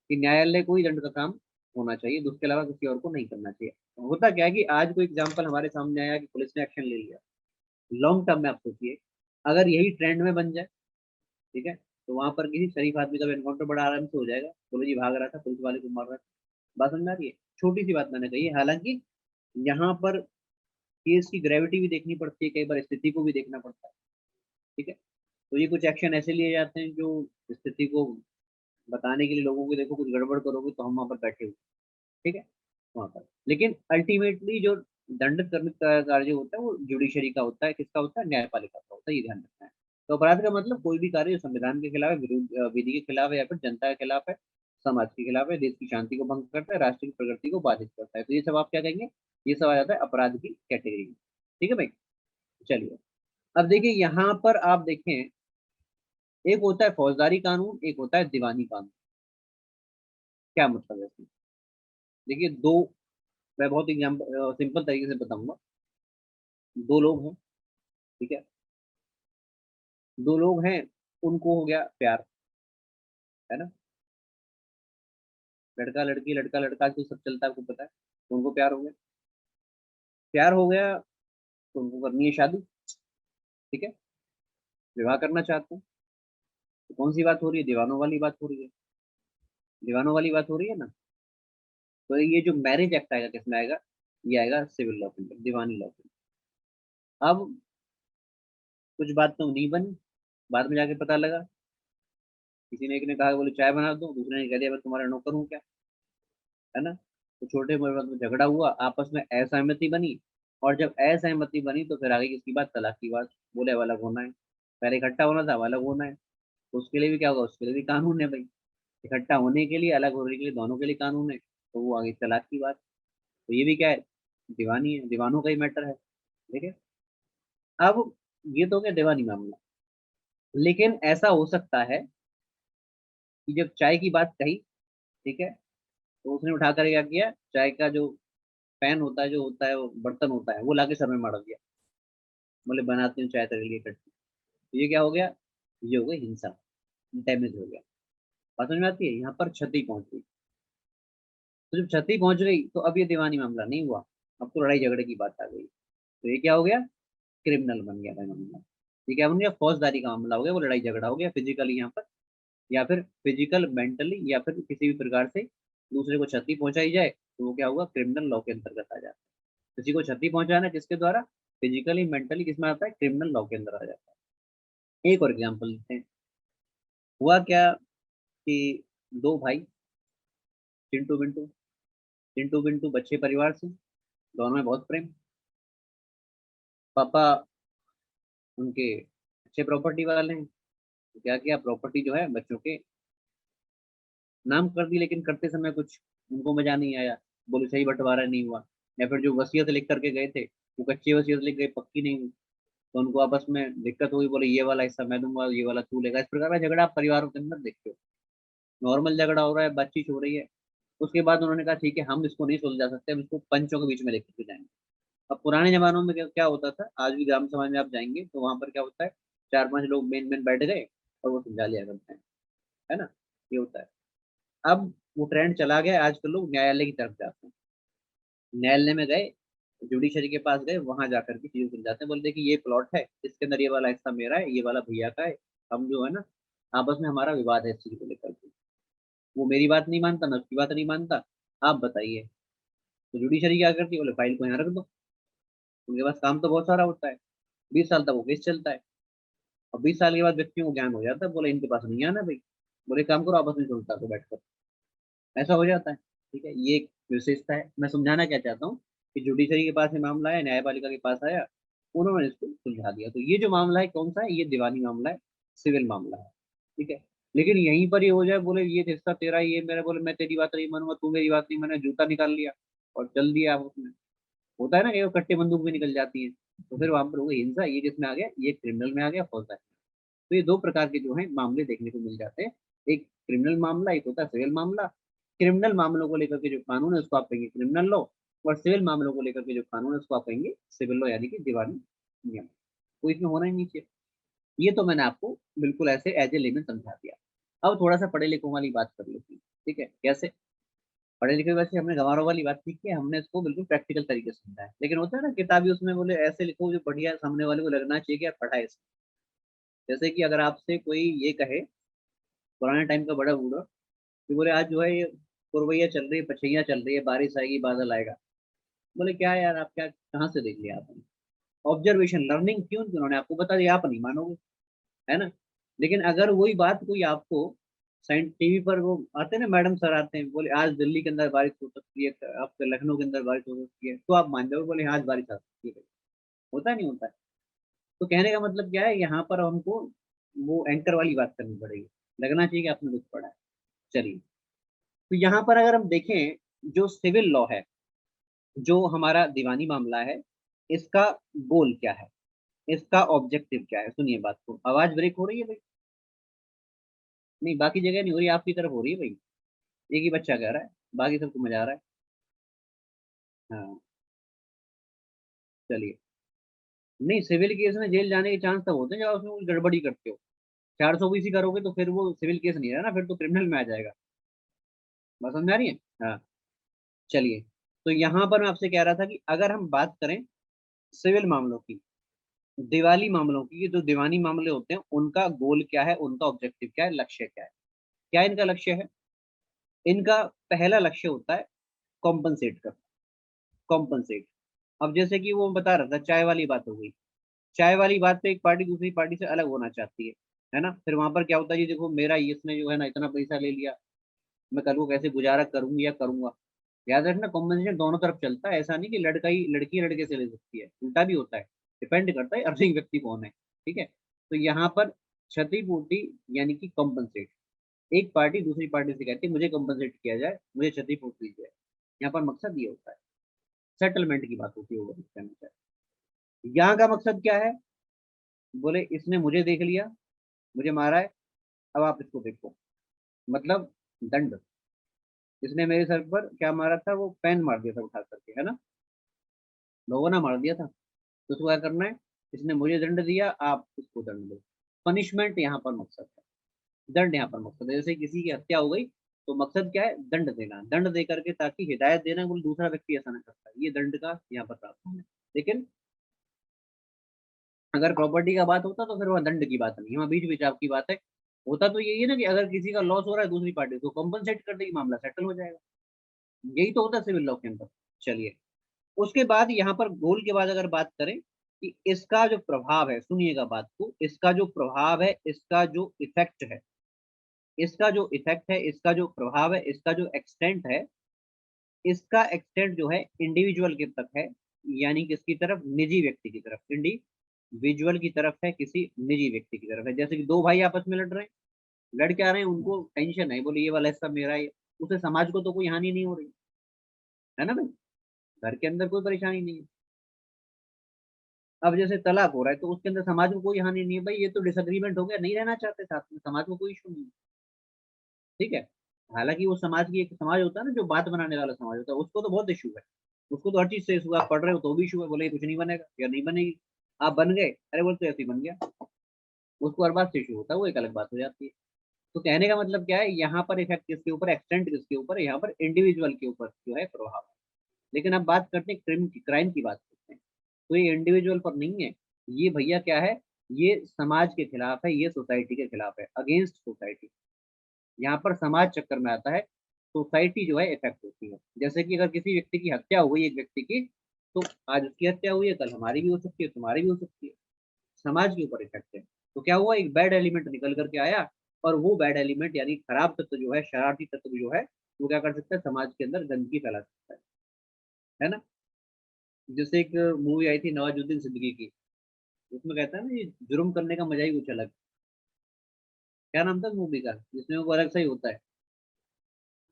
कि न्यायालय को ही दंड का काम होना चाहिए, उसके अलावा किसी और को नहीं करना चाहिए। होता क्या है कि आज कोई एग्जाम्पल हमारे सामने आया कि पुलिस ने एक्शन ले लिया, लॉन्ग टर्म में आप सोचिए, अगर यही ट्रेंड में बन जाए, ठीक है, तो वहां पर किसी शरीफ आदमी का एनकाउंटर बड़ा आराम से हो जाएगा, बोलो जी भाग रहा था, पुलिस वाले को मार रहा था। बात समझ आ रही है, छोटी सी बात मैंने कही है, हालांकि यहाँ पर केस की ग्रेविटी भी देखनी पड़ती है, कई बार स्थिति को भी देखना पड़ता है। ठीक है, तो ये कुछ एक्शन ऐसे लिए जाते हैं जो स्थिति को बताने के लिए, लोगों को देखो कुछ गड़बड़ करोगे तो हम वहां पर बैठे हुए, ठीक है, वहां पर। लेकिन अल्टीमेटली जो दंडित करने का कार्य होता है वो जुडिशरी का होता है, किसका होता है, न्यायपालिका का होता है, ये ध्यान रखना है। तो अपराध का मतलब कोई भी कार्य जो संविधान के खिलाफ है, विधि के खिलाफ है, या फिर जनता के खिलाफ है, समाज के खिलाफ है, देश की शांति को भंग करता है, राष्ट्र की प्रगति को बाधित करता है, तो ये सब आप क्या कहेंगे, ये सब आ जाता है अपराध की कैटेगरी में। ठीक है भाई, चलिए अब देखिए यहाँ पर आप देखें, एक होता है फौजदारी कानून, एक होता है दीवानी कानून। क्या मतलब है इसमें, देखिए दो, मैं बहुत एग्जाम्पल सिंपल तरीके से बताऊंगा। दो लोग हैं, ठीक है, दो लोग हैं, उनको हो गया प्यार, है ना, लड़का लड़की, लड़का लड़का, तो सब चलता है, आपको पता है, तो उनको प्यार हो गया, प्यार हो गया तो उनको करनी है शादी। ठीक है, विवाह करना चाहते हैं, तो कौन सी बात हो रही है, दीवानों वाली बात हो रही है, दीवानों वाली बात हो रही है ना। तो ये जो मैरिज एक्ट आएगा किसमें आएगा, ये आएगा सिविल लॉ के अंदर, दीवानी लॉ के अंदर। अब कुछ बात तो नहीं बनी, बाद में जाके पता लगा, किसी ने, एक ने कहा बोले चाय बना दो, दूसरे ने कह दिया मैं तुम्हारा नौकर हूँ क्या, है ना। तो छोटे मोटे में झगड़ा हुआ, आपस में असहमति बनी, और जब असहमति बनी तो फिर आगे किसकी बात, तलाक की बात। बोले अब अलग होना है, पहले इकट्ठा होना था, अब अलग होना है, तो उसके लिए भी क्या होगा, उसके लिए भी कानून है भाई, इकट्ठा होने के लिए, अलग होने के लिए, दोनों के लिए कानून है, तो वो आगे तलाक की बात। तो ये भी क्या है, दीवानी है, दीवानों का ही मैटर है। ठीक है, अब ये तो हो गया दीवानी मामला। लेकिन ऐसा हो सकता है कि जब चाय की बात कही, ठीक है, तो उसने उठाकर क्या किया, चाय का जो पैन होता है, जो होता है वो बर्तन होता है, वो लाके सर में मार दिया, बोले बनाती हूँ चाय तेरे लिए करती। तो ये क्या हो गया, ये हो गई हिंसा, डैमेज हो गया। बात समझ में आती है, यहाँ पर क्षति पहुंच गई। तो जब क्षति पहुंच गई तो अब ये दीवानी मामला नहीं हुआ, अब तो लड़ाई झगड़े की बात आ गई, तो ये क्या हो गया, क्रिमिनल बन गया भाई मामला। ये क्या बन गया, फौजदारी का मामला हो गया, वो लड़ाई झगड़ा हो गया फिजिकली यहाँ पर, या फिर फिजिकल मेंटली, या फिर किसी भी प्रकार से दूसरे को क्षति पहुंचाई जाए, तो वो क्या होगा, क्रिमिनल लॉ के अंतर्गत आ जाता है। किसी को क्षति पहुंचाना किसके द्वारा, फिजिकली मेंटली, किसमें आता है, क्रिमिनल लॉ के अंदर आ जाता है। एक और एग्जाम्पल लेते हैं। हुआ क्या कि दो भाई, चिंटू बिंटू, चिंटू बिंटू बच्चे परिवार से, दोनों में बहुत प्रेम, पापा उनके अच्छे प्रॉपर्टी वाले हैं, तो क्या किया, प्रॉपर्टी जो है बच्चों के नाम कर दी, लेकिन करते समय कुछ उनको मजा नहीं आया, बोले सही बंटवारा नहीं हुआ, या फिर जो वसीयत लिख करके गए थे वो कच्ची वसीयत लिख गए, पक्की नहीं हुई। तो उनको आपस में दिक्कत हुई, बोले ये वाला हिस्सा मैं दूंगा, ये वाला तू लेगा। इस प्रकार का झगड़ा आप परिवारों के अंदर देखते हो। नॉर्मल झगड़ा हो रहा है, बातचीत हो रही है, उसके बाद उन्होंने कहा ठीक है हम इसको नहीं सुलझा सकते, हम इसको पंचों के बीच में लेकर के जाएंगे। अब पुराने जमानों में क्या क्या होता था, आज भी ग्राम समाज में आप जाएंगे तो वहां पर क्या होता है, 4-5 लोग मेन मेन बैठ गए और वो सुलझा लिया करते हैं, है ना, ये होता है। अब वो ट्रेंड चला गया, आजकल लोग न्यायालय की तरफ जाते हैं, न्यायालय में गए, जुडिशरी के पास गए, वहां जाकर के चीजें सुलझाते हैं। बोल देखिए ये प्लॉट है, इसके अंदर ये वाला हिस्सा मेरा है, ये वाला भैया का है, हम जो है ना आपस में हमारा विवाद है इस चीज को लेकर के, वो मेरी बात नहीं मानता, मैं उसकी बात नहीं मानता, आप बताइए। तो जुडिशरी क्या करती है, बोले फाइल को यहाँ रख दो, उनके पास काम तो बहुत सारा होता है, 20 साल तक वो केस चलता है। और 20 साल के बाद व्यक्तियों को ज्ञान हो जाता है, बोले इनके पास नहीं आना भाई, बोले काम करो आपस में सुलझा को बैठकर, ऐसा हो जाता है। ठीक है, ये एक विशेषता है। मैं समझाना क्या चाहता हूँ कि जुडिशरी के पास ये मामला है, न्यायपालिका के पास आया, उन्होंने इसको सुलझा दिया। तो ये जो मामला है कौन सा है, ये दीवानी मामला है, सिविल मामला है। ठीक है, लेकिन यहीं पर ये हो जाए, बोले ये हिस्सा तेरा है, ये मेरा, बोले मैं तेरी बात नहीं मानूंगा, तू मेरी बात नहीं माने, जूता निकाल लिया और चल दिया आप उसमें। होता है ना कि वो कट्टे बंदूक भी निकल जाती है, तो फिर वहां पर हो गई हिंसा। ये जिसमें आ गया, ये क्रिमिनल में आ गया, फौजा है। तो ये दो प्रकार के जो है मामले देखने को मिल जाते हैं, एक क्रिमिनल मामला, एक होता है सिविल मामला। क्रिमिनल मामलों को लेकर के जो कानून है उसको आप कहेंगे क्रिमिनल लॉ, और सिविल मामलों को लेकर के जो कानून है उसको आप कहेंगे सिविल लॉ, यानी कि दीवानी नियम। तो इसमें होना ही नहीं चाहिए। ये तो मैंने आपको बिल्कुल ऐसे एज ए लेमन समझा दिया। अब थोड़ा सा पढ़े लिखों वाली बात कर लेते हैं। ठीक है, कैसे पढ़े लिखे, वैसे हमने गंवारों वाली बात सीखी है, हमने इसको बिल्कुल प्रैक्टिकल तरीके से समझा है। लेकिन होता है ना किताबी, उसमें बोले ऐसे लिखो जो बढ़िया सामने वाले को लगना चाहिए कि आप पढ़ा है इसको। जैसे कि अगर आपसे कोई ये कहे, पुराने टाइम का बड़ा बूढ़ा, कि बोले आज जो है ये पुरवैया चल रही है, पछैया चल रही है, बारिश आएगी, बादल आएगा। बोले क्या यार, आप क्या कहाँ से देख लिया आपने? ऑब्जर्वेशन लर्निंग थी उनकी, उन्होंने आपको बता दिया, आप नहीं मानोगे, है ना। लेकिन अगर वही बात कोई आपको साइंस टीवी पर, वो आते हैं ना मैडम सर आते हैं, बोले आज दिल्ली के अंदर बारिश हो सकती है, आपके लखनऊ के अंदर बारिश हो सकती है, तो आप मान जाओगे, बोले हाँ, आज बारिश आ सकती है। होता नहीं होता है। तो कहने का मतलब क्या है, यहाँ पर हमको वो एंकर वाली बात करनी पड़ेगी, लगना चाहिए कि आपने कुछ पढ़ा है। चलिए, तो यहाँ पर अगर हम देखें, जो सिविल लॉ है, जो हमारा दीवानी मामला है, इसका गोल क्या है, इसका ऑब्जेक्टिव क्या है? सुनिए बात को। आवाज ब्रेक हो रही है भाई? नहीं, बाकी जगह नहीं हो रही, आपकी तरफ हो रही है भाई। एक ही बच्चा कह रहा है, बाकी सबको मजा आ रहा है। हाँ, चलिए। नहीं, सिविल केस में जेल जाने के चांस तब होते हैं जब उसमें कुछ गड़बड़ी करते हो। 420 करोगे तो फिर वो सिविल केस नहीं रहा ना, फिर तो क्रिमिनल में आ जाएगा। बात समझ में आ रही है? हाँ, चलिए। तो यहाँ पर मैं आपसे कह रहा था कि अगर हम बात करें सिविल मामलों की, दिवाली मामलों की, ये जो दीवानी मामले होते हैं उनका गोल क्या है, उनका ऑब्जेक्टिव क्या है, लक्ष्य क्या है? क्या इनका लक्ष्य है? इनका पहला लक्ष्य होता है कॉम्पनसेट करना, कॉम्पनसेट। अब जैसे कि वो बता रहा था, चाय वाली बात हो गई। चाय वाली बात पे एक पार्टी दूसरी पार्टी से अलग होना चाहती है ना। फिर वहां पर क्या होता है, जी देखो मेरा इसने जो है ना इतना पैसा ले लिया, मैं कल को कैसे गुजारा करूंगी या करूंगा। याद रखना, कॉम्पनसेशन दोनों तरफ चलता है, ऐसा नहीं कि लड़का ही लड़की लड़के से ले सकती है, उल्टा भी होता है। डिपेंड करता है अर्निंग व्यक्ति कौन है। ठीक है, तो यहाँ पर क्षतिपूर्ति यानी कि कॉम्पनसेट, एक पार्टी दूसरी पार्टी से कहती है मुझे कॉम्पनसेट किया जाए, मुझे क्षतिपूर्ति दी जाए। यहाँ पर मकसद ये होता है, सेटलमेंट की बात होती है वो कहना चाहते हैं। यहाँ का मकसद क्या है, बोले इसने मुझे देख लिया, मुझे मारा है, अब आप इसको देखो, मतलब दंड। इसने मेरे सर पर क्या मारा था, वो पेन मार दिया था उठा करके, है ना, लोगों ने मार दिया था। तो उसको क्या करना है, इसने मुझे दंड दिया, आप इसको दंड दो। पनिशमेंट यहाँ पर मकसद है, दंड यहाँ पर मकसद है। जैसे किसी की हत्या हो गई, तो मकसद क्या है, दंड देना, दंड दे करके ताकि हिदायत देना, कोई दूसरा व्यक्ति ऐसा ना करता है, ये दंड का यहाँ पर प्रावधान है। लेकिन अगर प्रॉपर्टी का बात होता तो फिर वह दंड की बात नहीं है, वहाँ बीच बीच आपकी बात है। होता तो यही है ना कि अगर किसी का लॉस हो रहा है दूसरी पार्टी को कॉम्पनसेट कर देगी, मामला सेटल हो जाएगा। यही तो होता है सिविल लॉ के अंदर। चलिए, उसके बाद यहाँ पर गोल के बाद अगर बात करें कि इसका जो प्रभाव है, सुनिएगा बात को, इसका जो प्रभाव है, इसका जो इफेक्ट है, इसका जो इफेक्ट है, इसका जो प्रभाव है, इसका जो एक्सटेंट है, इसका एक्सटेंट जो है इंडिविजुअल के तक है, यानी किसकी तरफ, निजी व्यक्ति की तरफ। इंडिविजुअल की तरफ है, किसी निजी व्यक्ति की तरफ है। जैसे कि दो भाई आपस में लड़ रहे हैं, लड़ के आ रहे हैं, उनको टेंशन है, बोले ये वाला हिस्सा मेरा है, उसे समाज को तो कोई हानि नहीं हो रही, है ना भाई, घर के अंदर कोई परेशानी नहीं है। अब जैसे तलाक हो रहा है तो उसके अंदर समाज को कोई हानि नहीं है भाई, ये तो डिसएग्रीमेंट हो गया, नहीं रहना चाहते साथ में, समाज को कोई इशू नहीं है, ठीक है। हालांकि वो समाज की एक समाज होता है ना जो बात बनाने वाला समाज होता है, उसको तो बहुत इशू है, उसको तो हर चीज से इशू है। आप पढ़ रहे हो तो भी इशू है, बोले कुछ नहीं बनेगा या नहीं बनेगी, आप बन गए, अरे बोल तो ऐसे ही बन गया, उसको हर बात से इशू होता है, वो एक अलग बात हो जाती है। तो कहने का मतलब क्या है, यहाँ पर इफेक्ट किसके ऊपर, एक्सटेंट किसके ऊपर है, यहाँ पर इंडिविजुअल के ऊपर जो है प्रभाव। लेकिन अब बात करते हैं क्राइम की बात करते हैं, तो ये इंडिविजुअल पर नहीं है, ये भैया क्या है, ये समाज के खिलाफ है, ये सोसाइटी के खिलाफ है, अगेंस्ट सोसाइटी। यहाँ पर समाज चक्कर में आता है, सोसाइटी जो है इफेक्ट होती है। जैसे कि अगर किसी व्यक्ति की हत्या हो गई एक व्यक्ति की, तो आज उसकी हत्या हुई है, कल हमारी भी हो सकती है, तुम्हारी भी हो सकती है, समाज के ऊपर इफेक्ट है। तो क्या हुआ, एक बैड एलिमेंट निकल करके आया, और वो बैड एलिमेंट यानी खराब तत्व जो है, शरारती तत्व जो है, वो क्या कर सकता है, समाज के अंदर गंदगी फैला सकता है ना। जैसे एक मूवी आई थी नवाजुद्दीन सिद्दीकी की, उसमें कहता है ना, ये जुर्म करने का मजा ही कुछ अलग। क्या नाम था मूवी का, जिसमें वो अलग सा ही होता है,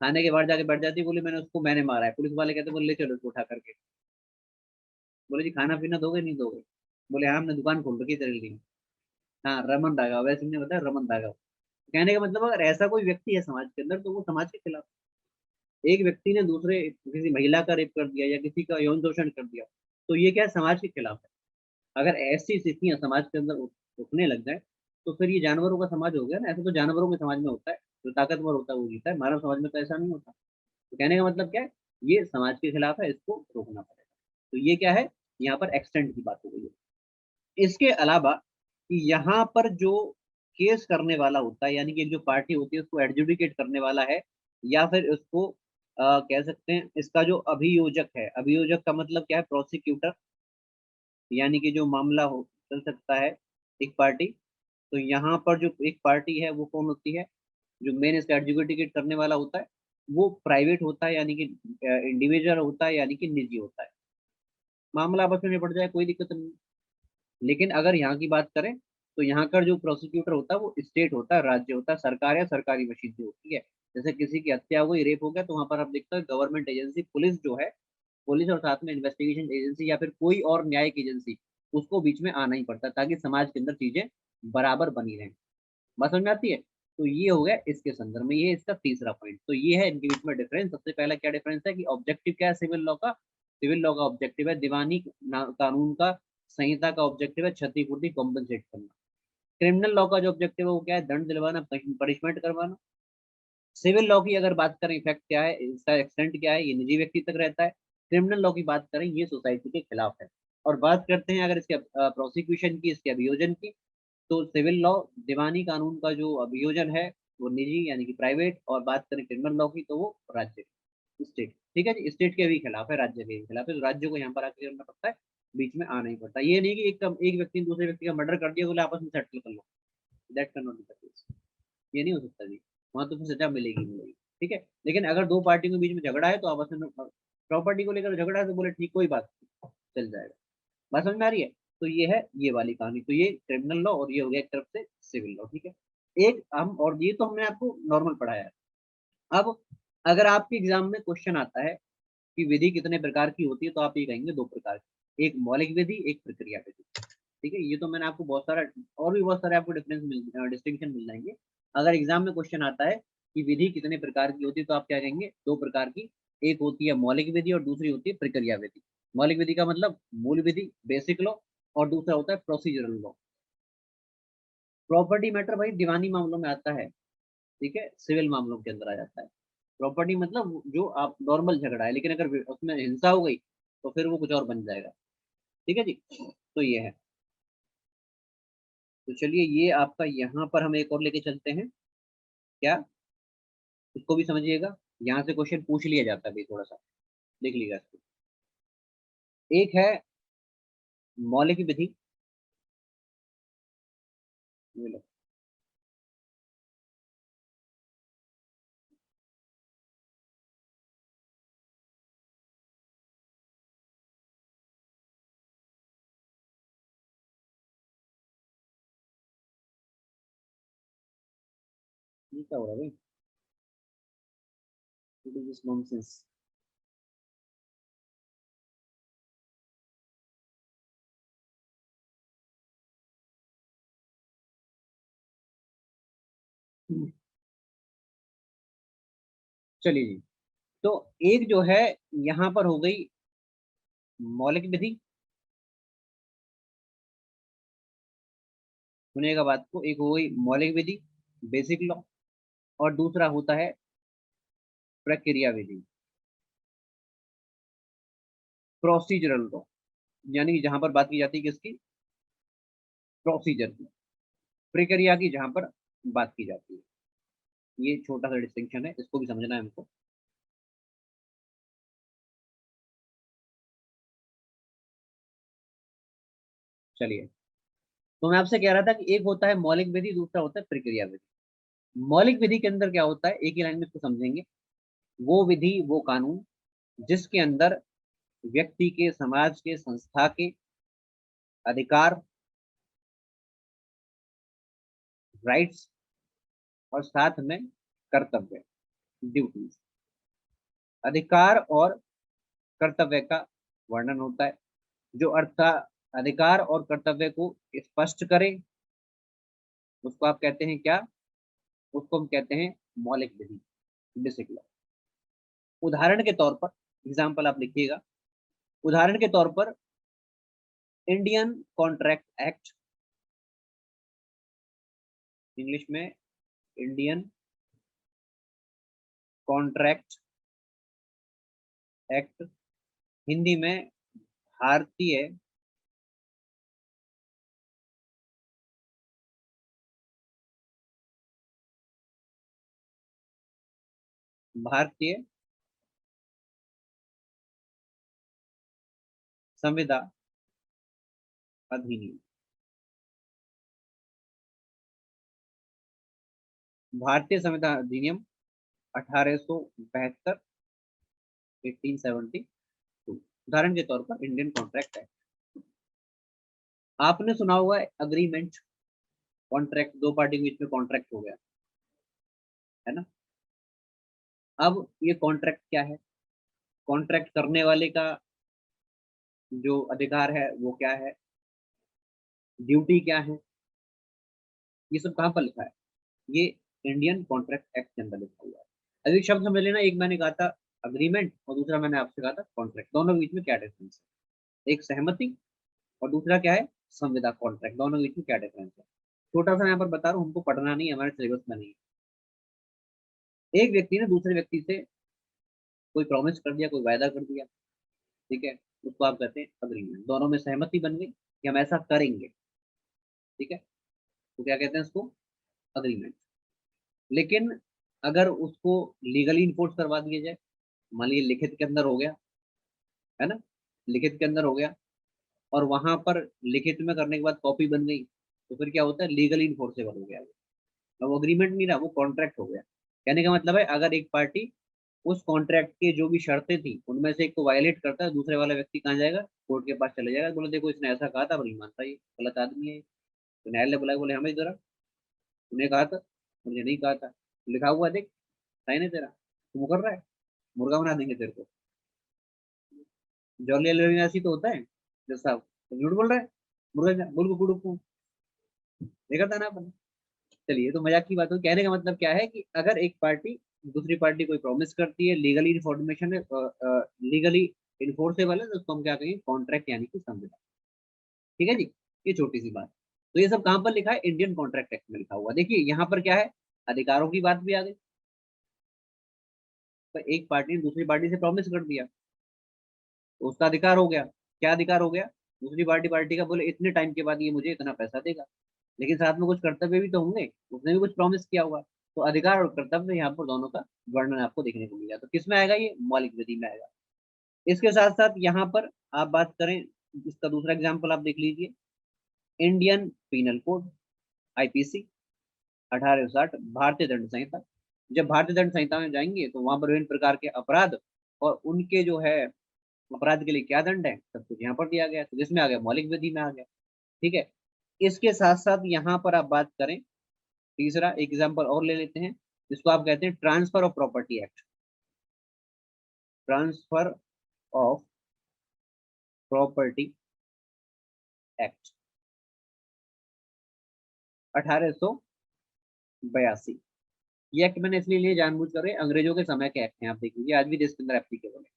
थाने के बाहर जाके बैठ जाती है, बोले मैंने मारा है, पुलिस वाले कहते बोले ले चलो इसको उठा करके, बोले जी खाना पीना दोगे नहीं दोगे, बोले हाँ हमने दुकान खोल रखी है तेरे लिए, हाँ रमन राघव, वैसे हमने बताया रमन राघव। कहने का मतलब अगर ऐसा कोई व्यक्ति है समाज के अंदर, तो वो समाज के खिलाफ। एक व्यक्ति ने दूसरे किसी महिला का रेप कर दिया या किसी का यौन शोषण कर दिया, तो ये क्या है, समाज के खिलाफ है। अगर ऐसी स्थितियां समाज के अंदर उठने लग जाए, तो फिर ये जानवरों का समाज हो गया ना। ऐसे तो जानवरों के समाज में होता है, जो ताकतवर होता है वो जीता है, मानव समाज में तो ऐसा नहीं होता। तो कहने का मतलब क्या है, ये समाज के खिलाफ है, इसको रोकना पड़ेगा। तो ये क्या है, यहाँ पर एक्सटेंट की बात हो गई है। इसके अलावा कि यहाँ पर जो केस करने वाला होता है, यानी कि जो पार्टी होती है उसको एडजुडिकेट करने वाला है, या फिर उसको कह सकते हैं इसका जो अभियोजक है, अभियोजक का मतलब क्या है, प्रोसिक्यूटर, यानी कि जो मामला हो चल सकता है एक पार्टी। तो यहाँ पर जो एक पार्टी है वो कौन होती है, जो मेन इसका एडजुडिकेट करने वाला होता है, वो प्राइवेट होता है, यानी कि इंडिविजुअल होता है, यानी कि निजी होता है। मामला आपस में निपट जाए कोई दिक्कत नहीं। लेकिन अगर यहाँ की बात करें, तो यहाँ का जो प्रोसिक्यूटर होता है वो स्टेट होता है, राज्य होता है, सरकार या सरकारी मशीन जो होती है। जैसे किसी की हत्या हो गई, रेप हो गया, तो वहां पर आप देखते हैं गवर्नमेंट एजेंसी पुलिस जो है, पुलिस और साथ में इन्वेस्टिगेशन एजेंसी या फिर कोई और न्यायिक एजेंसी, उसको बीच में आना ही पड़ता है, ताकि समाज के अंदर चीजें बराबर बनी रहें। बात समझ में आती है। तो ये हो गया इसके संदर्भ में, ये इसका तीसरा पॉइंट। तो ये है इनके बीच में डिफरेंस। सबसे पहला क्या डिफरेंस है कि ऑब्जेक्टिव क्या है सिविल लॉ का, सिविल लॉ का ऑब्जेक्टिव है दीवानी कानून का, संहिता का ऑब्जेक्टिव है क्षतिपूर्ति, कॉम्पनसेट करना। क्रिमिनल लॉ का जो ऑब्जेक्टिव है वो क्या है, दंड दिलवाना, पनिशमेंट करवाना। सिविल लॉ की अगर बात करें, इफेक्ट क्या है, इसका एक्सटेंट क्या है, ये निजी व्यक्ति तक रहता है। क्रिमिनल लॉ की बात करें, ये सोसाइटी के खिलाफ है। और बात करते हैं अगर इसके प्रोसिक्यूशन की, इसके अभियोजन की, तो सिविल लॉ दीवानी कानून का जो अभियोजन है वो निजी यानी कि प्राइवेट, और बात करें क्रिमिनल लॉ की तो वो राज्य, स्टेट। ठीक है जी, स्टेट के भी खिलाफ है, राज्य के भी खिलाफ है, तो राज्य को यहाँ पर आके करना पड़ता है, बीच में आना ही पड़ता है। ये नहीं कि एक व्यक्ति ने दूसरे व्यक्ति का मर्डर कर दिया, बोले आपस में सेटल कर लो, that can not be the case, ये नहीं हो सकता जी। वहां तो फिर सजा मिलेगी मिलेगी। ठीक है, लेकिन अगर दो पार्टियों के बीच में झगड़ा है, तो आपस में प्रॉपर्टी को लेकर झगड़ा है, तो बोले ठीक कोई बात नहीं, चल जाएगा। बात समझ में आ रही है। तो ये है ये वाली कहानी, तो ये क्रिमिनल लॉ और ये हो गया एक तरफ से सिविल लॉ। ठीक है, एक हम, और ये तो हमने आपको नॉर्मल पढ़ाया है। अब अगर आपके एग्जाम में क्वेश्चन आता है कि विधि कितने प्रकार की होती है, तो आप ये कहेंगे दो प्रकार की, एक मौलिक विधि, एक प्रक्रिया विधि। ठीक है, ये तो मैंने आपको बहुत सारा, और भी बहुत सारे आपको डिस्टिंक्शन मिल जाएंगे। अगर एग्जाम में क्वेश्चन आता है कि विधि कितने प्रकार की होती है, तो आप क्या कहेंगे, दो प्रकार की, एक होती है मौलिक विधि और दूसरी होती है प्रक्रिया विधि। मौलिक विधि का मतलब मूल विधि, बेसिक लॉ, और दूसरा होता है प्रोसीजरल लॉ। प्रॉपर्टी मैटर भाई दीवानी मामलों में आता है, ठीक है, सिविल मामलों के अंदर आ जाता है। प्रॉपर्टी मतलब जो आप नॉर्मल झगड़ा है, लेकिन अगर उसमें हिंसा हो गई, तो फिर वो कुछ और बन जाएगा। ठीक है जी, तो ये है। तो चलिए, ये आपका यहाँ पर हम एक और लेके चलते हैं, क्या, इसको भी समझिएगा। यहाँ से क्वेश्चन पूछ लिया जाता है भाई, थोड़ा सा देख लीजिएगा इसको। एक है मौलिक विधि, ये लो, ये क्या हो रहा है भाई, What is this nonsense? चलिए जी, तो एक जो है यहाँ पर हो गई मौलिक विधि, सुनिएगा बात को, एक हो गई मौलिक विधि बेसिक लॉ, और दूसरा होता है प्रक्रिया विधि प्रोसीजरल लॉ, यानी कि जहां पर बात की जाती है किसकी, प्रोसीजर की, प्रक्रिया की जहां पर बात की जाती है। ये छोटा सा डिस्टिंक्शन है, इसको भी समझना है हमको। चलिए, तो मैं आपसे कह रहा था कि एक होता है मौलिक विधि, दूसरा होता है प्रक्रिया विधि। मौलिक विधि के अंदर क्या होता है, एक ही लाइन में इसको समझेंगे। वो विधि, वो कानून जिसके अंदर व्यक्ति के, समाज के, संस्था के अधिकार, राइट्स, और साथ में कर्तव्य, ड्यूटीज, अधिकार और कर्तव्य का वर्णन होता है, जो अर्थ अधिकार और कर्तव्य को स्पष्ट करे, उसको आप कहते हैं क्या, उसको हम कहते हैं मौलिक विधि, बेसिक लॉ। उदाहरण के तौर पर, एग्जाम्पल आप लिखिएगा, उदाहरण के तौर पर इंडियन कॉन्ट्रैक्ट एक्ट, इंग्लिश में इंडियन कॉन्ट्रैक्ट एक्ट, हिंदी में भारतीय भारतीय संविदा अधिनियम, भारतीय संविदा अधिनियम 1872, 1872। उदाहरण के तौर पर इंडियन कॉन्ट्रैक्ट एक्ट। आपने सुना हुआ है अग्रीमेंट, कॉन्ट्रैक्ट, दो पार्टी के बीच में कॉन्ट्रैक्ट हो गया, है ना। अब ये कॉन्ट्रैक्ट क्या है, कॉन्ट्रैक्ट करने वाले का जो अधिकार है वो क्या है, ड्यूटी क्या है, ये सब कहाँ पर लिखा है, ये इंडियन कॉन्ट्रैक्ट एक्ट के अंदर लिखा हुआ है। अभी शब्द समझ लेना, एक मैंने कहा था अग्रीमेंट, और दूसरा मैंने आपसे कहा था कॉन्ट्रैक्ट, दोनों के बीच में क्या डिफरेंस है, एक सहमति और दूसरा क्या है, संविदा। कॉन्ट्रैक्ट, दोनों के बीच में क्या डिफरेंस है, छोटा सा यहाँ पर बता रहा हूँ, हमको पढ़ना नहीं है, हमारे सिलेबस में नहीं है। एक व्यक्ति ने दूसरे व्यक्ति से कोई प्रॉमिस कर दिया, कोई वायदा कर दिया, ठीक है, उसको आप कहते हैं अग्रीमेंट, दोनों में सहमति बन गई कि हम ऐसा करेंगे, ठीक है, तो क्या कहते हैं उसको, अग्रीमेंट। लेकिन अगर उसको लीगली इन्फोर्स करवा दिया जाए, मान लीजिए लिखित के अंदर हो गया, है ना, लिखित के अंदर हो गया, और वहां पर लिखित में करने के बाद कॉपी बन गई, तो फिर क्या होता है, लीगली इन्फोर्सेबल हो गया वो। अब वो अग्रीमेंट नहीं रहा, वो कॉन्ट्रैक्ट हो गया। कहने का मतलब है, अगर एक पार्टी उस कॉन्ट्रैक्ट की जो भी शर्तें थी उनमें से एक को वायलेट करता है, दूसरे वाला व्यक्ति कहाँ जाएगा, कोर्ट के पास चले जाएगा, बोले देखो इसने ऐसा कहा था, पर नहीं मानता, ये गलत आदमी है। तो न्यायालय बुलाया, बोले हमें जरा, उन्हें कहा था, मुझे नहीं कहा था, लिखा हुआ देख, साइन है तेरा, तुम कर रहा है, मुर्गा बना देंगे तेरे को। जॉली एलवेन ऐसी तो होता है, जज साहब तो झूठ बोल रहा है, मुर्गा बोल को देखा था ना अपन। चलिए, तो मजाक की बात हो, कहने का मतलब क्या है कि अगर एक पार्टी दूसरी पार्टी कोई प्रॉमिस करती है, लीगली इन्फॉर्मेशन है, लीगली इन्फोर्सेबल है, तो उसको हम क्या कहेंगे, कॉन्ट्रैक्ट यानी कि संविदा। ठीक है जी, ये छोटी सी बात। तो ये सब कहाँ पर लिखा है, इंडियन कॉन्ट्रैक्ट एक्ट में लिखा हुआ। देखिए यहाँ पर क्या है, अधिकारों की बात भी आ गई, तो एक पार्टी ने दूसरी पार्टी से प्रॉमिस कर दिया, तो उसका अधिकार हो गया। क्या अधिकार हो गया, दूसरी पार्टी पार्टी का बोले इतने टाइम के बाद ये मुझे इतना पैसा देगा, लेकिन साथ में कुछ कर्तव्य भी तो होंगे, उसने भी कुछ प्रॉमिस किया होगा। तो अधिकार और कर्तव्य यहाँ पर दोनों का वर्णन आपको देखने को मिल जाए, तो किस में आएगा, ये मौलिक विधि में आएगा। इसके साथ साथ यहाँ पर आप बात करें, इसका दूसरा एग्जाम्पल आप देख लीजिए, इंडियन पीनल कोड, आईपीसी 1860, भारतीय दंड संहिता। जब भारतीय दंड संहिता में जाएंगे तो वहां पर विभिन्न प्रकार के अपराध और उनके जो है अपराध के लिए क्या दंड है, सब कुछ यहाँ पर दिया गया है। तो जिसमें आ गया, मौलिक विधि में आ गया। ठीक है, इसके साथ साथ यहाँ पर आप बात करें, तीसरा एग्जाम्पल और ले लेते हैं, जिसको आप कहते हैं transfer of property act, transfer of property act 1882। ये एक्ट मैंने इसलिए लिए जानबूझ कर, अंग्रेजों के समय के एक्ट हैं, आप देख लीजिए आज भी देश के अंदर एप्लीकेबल है।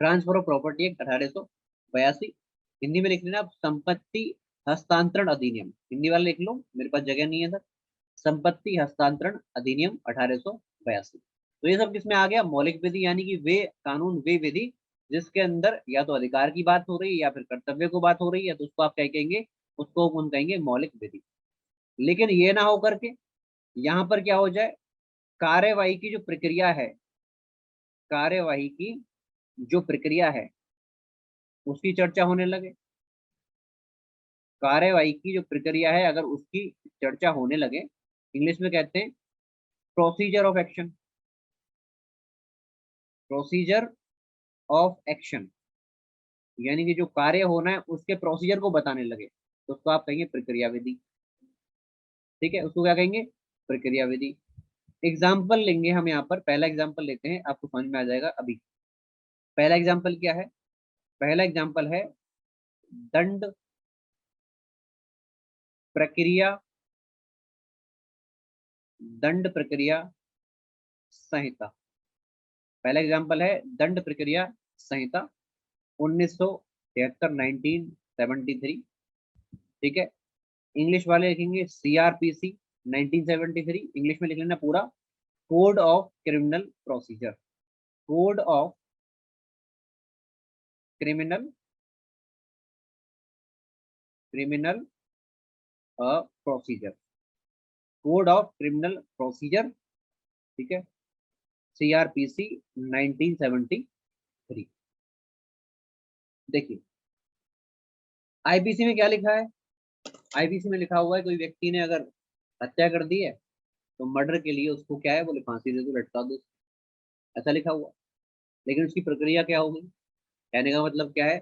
Transfer of property act 1882, Hindi में लिख लेना आप, संपत्ति हस्तांतरण अधिनियम, हिंदी वाले लिख लो, मेरे पास जगह नहीं है सर। संपत्ति हस्तांतरण अधिनियम 1882। तो ये सब किसमें आ गया, मौलिक विधि, यानी कि वे कानून, वे विधि जिसके अंदर या तो अधिकार की बात हो रही है या फिर कर्तव्य को बात हो रही है, तो उसको आप क्या कहेंगे, उसको हम कहेंगे मौलिक विधि। लेकिन ये ना हो करके यहाँ पर क्या हो जाए, कार्यवाही की जो प्रक्रिया है, कार्यवाही की जो प्रक्रिया है उसकी चर्चा होने लगे। कार्यवाही की जो प्रक्रिया है अगर उसकी चर्चा होने लगे, इंग्लिश में कहते हैं procedure of action, procedure of action, यानी कि जो कार्य होना है उसके प्रोसीजर को बताने लगे, तो उसको आप कहेंगे प्रक्रिया विधि। ठीक है, उसको क्या कहेंगे, प्रक्रिया विधि। एग्जाम्पल लेंगे हम यहाँ पर, पहला एग्जाम्पल लेते हैं, आपको समझ में आ जाएगा अभी। पहला एग्जाम्पल क्या है, पहला एग्जाम्पल है दंड प्रक्रिया, दंड प्रक्रिया संहिता। पहला एग्जाम्पल है दंड प्रक्रिया संहिता 1973, 1973। ठीक है, इंग्लिश वाले लिखेंगे सीआरपीसी 1973, इंग्लिश में लिख लेना पूरा, code of criminal procedure, code of criminal, criminal procedure, code of criminal procedure. ठीक है, सीआरपीसी 1973। देखिए आईपीसी में क्या लिखा है, आईपीसी में लिखा हुआ है कोई व्यक्ति ने अगर हत्या कर दी है तो मर्डर के लिए उसको क्या है, बोले फांसी दे दो, लटका दो, ऐसा लिखा हुआ। लेकिन उसकी प्रक्रिया क्या होगी, कहने का मतलब क्या है,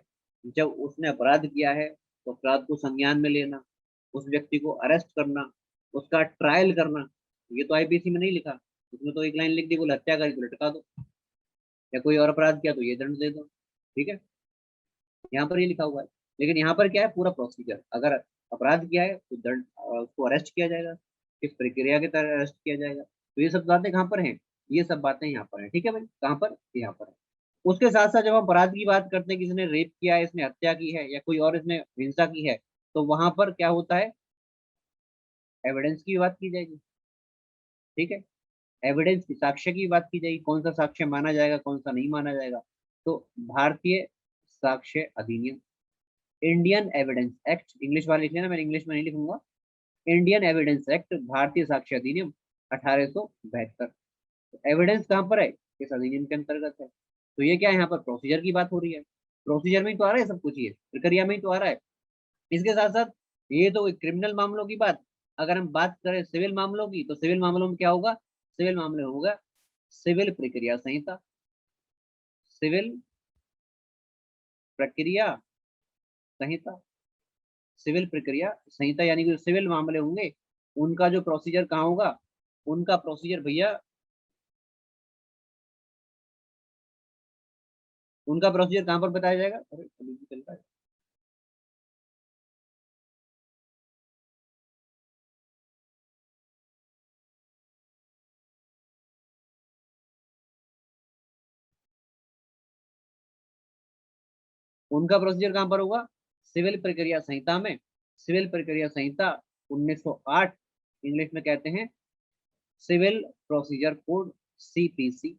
जब उसने अपराध किया है तो अपराध को संज्ञान में लेना, उस व्यक्ति को अरेस्ट करना, उसका ट्रायल करना, ये तो आईपीसी में नहीं लिखा। उसमें तो एक लाइन लिख दी, बोले हत्या करी तो लटका दो, या कोई और अपराध किया तो ये दंड दे दो। ठीक है, यहाँ पर ये लिखा हुआ है। लेकिन यहाँ पर क्या है, पूरा प्रोसीजर, अगर अपराध किया है तो दंड, उसको अरेस्ट किया जाएगा, किस प्रक्रिया के तहत अरेस्ट किया जाएगा, तो ये सब बातें कहाँ पर हैं, ये सब बातें यहाँ पर है। ठीक है भाई, कहाँ पर, यहाँ पर है। उसके साथ साथ जब हम अपराध की बात करते हैं, किसी ने रेप किया है, इसने हत्या की है, या कोई और इसने हिंसा की है, तो वहां पर क्या होता है, एविडेंस की बात की जाएगी। ठीक है, एविडेंस की, साक्ष्य की बात की जाएगी, कौन सा साक्ष्य माना जाएगा, कौन सा नहीं माना जाएगा। तो भारतीय साक्ष्य अधिनियम, इंडियन एविडेंस एक्ट, इंग्लिश वाले लिख लेना, मैं इंग्लिश में नहीं लिखूंगा, इंडियन एविडेंस एक्ट, भारतीय साक्ष्य अधिनियम 1872। तो एविडेंस कहाँ पर है, इस अधिनियम के अंतर्गत है। तो ये क्या है, यहाँ पर प्रोसीजर की बात हो रही है, प्रोसीजर में ही तो आ रहा है सब कुछ, ये प्रक्रिया में ही तो आ रहा है। इसके साथ साथ ये तो क्रिमिनल मामलों की बात, अगर हम बात करें सिविल मामलों की, तो सिविल मामलों में क्या होगा, सिविल मामले होगा सिविल प्रक्रिया संहिता, सिविल प्रक्रिया संहिता, सिविल प्रक्रिया संहिता, यानी कि सिविल मामले होंगे उनका जो प्रोसीजर कहाँ होगा, उनका प्रोसीजर भैया, उनका प्रोसीजर कहाँ पर बताया जाएगा, अरे अभी भी चल रहा है। उनका प्रोसीजर कहाँ पर होगा, सिविल प्रक्रिया संहिता में, सिविल प्रक्रिया संहिता 1908, इंग्लिश में कहते हैं civil procedure code, CPC,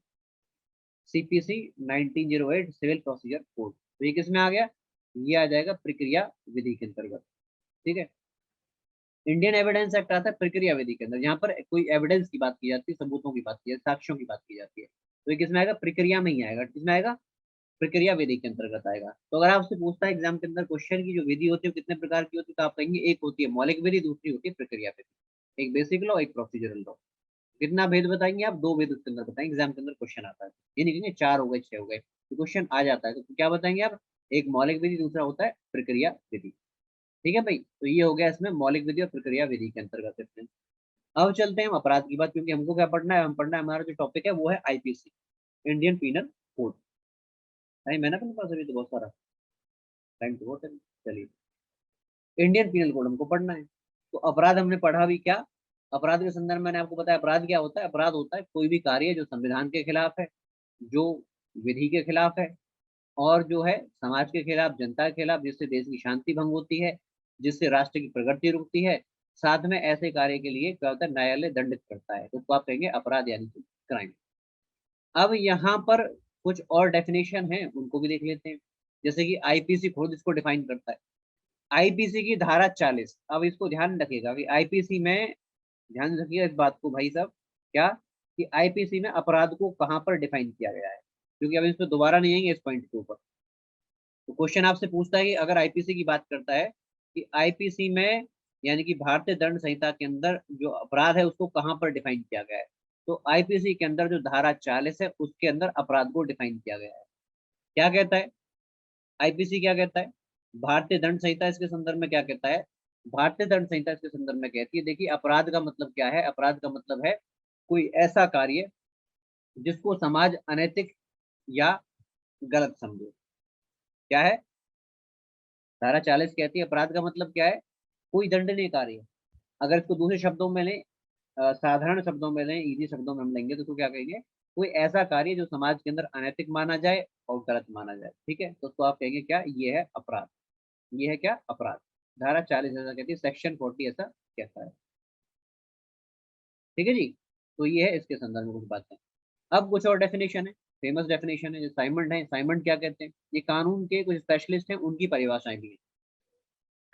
CPC 1908 civil procedure code. तो ये किस में आ गया, ये आ जाएगा प्रक्रिया विधि के अंतर्गत। ठीक है, इंडियन एविडेंस एक्ट आता है प्रक्रिया विधि के अंदर, यहाँ पर कोई एविडेंस की बात की जाती है, सबूतों की बात की जाती है, साक्ष्यों की बात की जाती है, तो ये किसमें आएगा, प्रक्रिया में ही आएगा, किसमें आएगा, प्रक्रिया विधि के अंतर्गत आएगा। तो अगर आपसे पूछता है एग्जाम के अंदर क्वेश्चन की जो विधि होती है वो कितने प्रकार की होती है, तो आप कहेंगे एक होती है मौलिक विधि, दूसरी होती है प्रक्रिया विधि, एक बेसिक लॉ, एक प्रोसीजरल लॉ। कितना भेद बताएंगे आप, दो भेद उसके अंदर बताएंगे, एग्जाम के अंदर क्वेश्चन आता है, ये नहीं कहेंगे चार हो गए, छह हो गए, तो क्वेश्चन आ जाता है, तो क्या बताएंगे आप, एक मौलिक विधि, दूसरा होता है प्रक्रिया विधि। ठीक है भाई, तो ये हो गया इसमें मौलिक विधि और प्रक्रिया विधि के अंतर्गत इसमें। अब चलते हैं हम अपराध की बात, क्योंकि हमको क्या पढ़ना है, हम पढ़ना है, हमारा जो टॉपिक है वो है IPC, Indian penal code. Time है ना अपने पास, अभी तो बहुत सारा टाइम तो बहुत है। चलिए, इंडियन पीनल कोड हमको पढ़ना है। तो अपराध हमने पढ़ा भी क्या, अपराध के संदर्भ में मैंने आपको बताया अपराध क्या होता है। अपराध होता है कोई भी कार्य जो संविधान के खिलाफ है, जो विधि के खिलाफ है, और जो है समाज के खिलाफ, जनता के खिलाफ, जिससे देश की शांति भंग होती है, जिससे राष्ट्र की प्रगति रुकती है। साथ में ऐसे कार्य के लिए क्या होता है, न्यायालय दंडित करता है, तो उसको आप कहेंगे अपराध यानी कि क्राइम। अब यहाँ पर कुछ और डेफिनेशन है, उनको भी देख लेते हैं। जैसे कि आईपीसी खुद इसको डिफाइन करता है। आईपीसी की धारा 40, अब इसको ध्यान रखिएगा कि आईपीसी में, ध्यान रखिएगा इस बात को भाई साहब, क्या कि आईपीसी में अपराध को कहाँ पर डिफाइन किया गया है, क्योंकि अब इस पर दोबारा नहीं आएंगे इस पॉइंट के ऊपर। तो क्वेश्चन आपसे पूछता है कि अगर आईपीसी की बात करता है कि आईपीसी में यानी कि भारतीय दंड संहिता के अंदर जो अपराध है उसको कहाँ पर डिफाइन किया गया है, तो आईपीसी के अंदर जो धारा 40 है उसके अंदर अपराध को डिफाइन किया गया है। क्या कहता है आईपीसी, क्या कहता है, भारतीय दंड संहिता इसके संदर्भ में क्या कहता है, भारतीय दंड संहिता इसके संदर्भ में कहती है, देखिए अपराध का मतलब क्या है, अपराध का मतलब है कोई ऐसा कार्य जिसको समाज अनैतिक या गलत समझे। क्या है, धारा 40 कहती है अपराध का मतलब क्या है, कोई दंडनीय कार्य। अगर इसको दूसरे शब्दों में लें, साधारण शब्दों में लें, इजी शब्दों में हम लेंगे तो उसको क्या कहेंगे, कोई ऐसा कार्य जो समाज के अंदर अनैतिक माना जाए और गलत माना जाए। ठीक है, तो उसको आप कहेंगे क्या, ये है अपराध, ये है क्या, अपराध। धारा 40 ऐसा कहती है, सेक्शन 40 ऐसा कहता है। ठीक है जी, तो ये है इसके संदर्भ में कुछ बातें। अब कुछ और डेफिनेशन है, फेमस डेफिनेशन है, जो साइमंड है। साइमंड क्या कहते हैं, ये कानून के कुछ स्पेशलिस्ट हैं, उनकी परिभाषाएं भी हैं।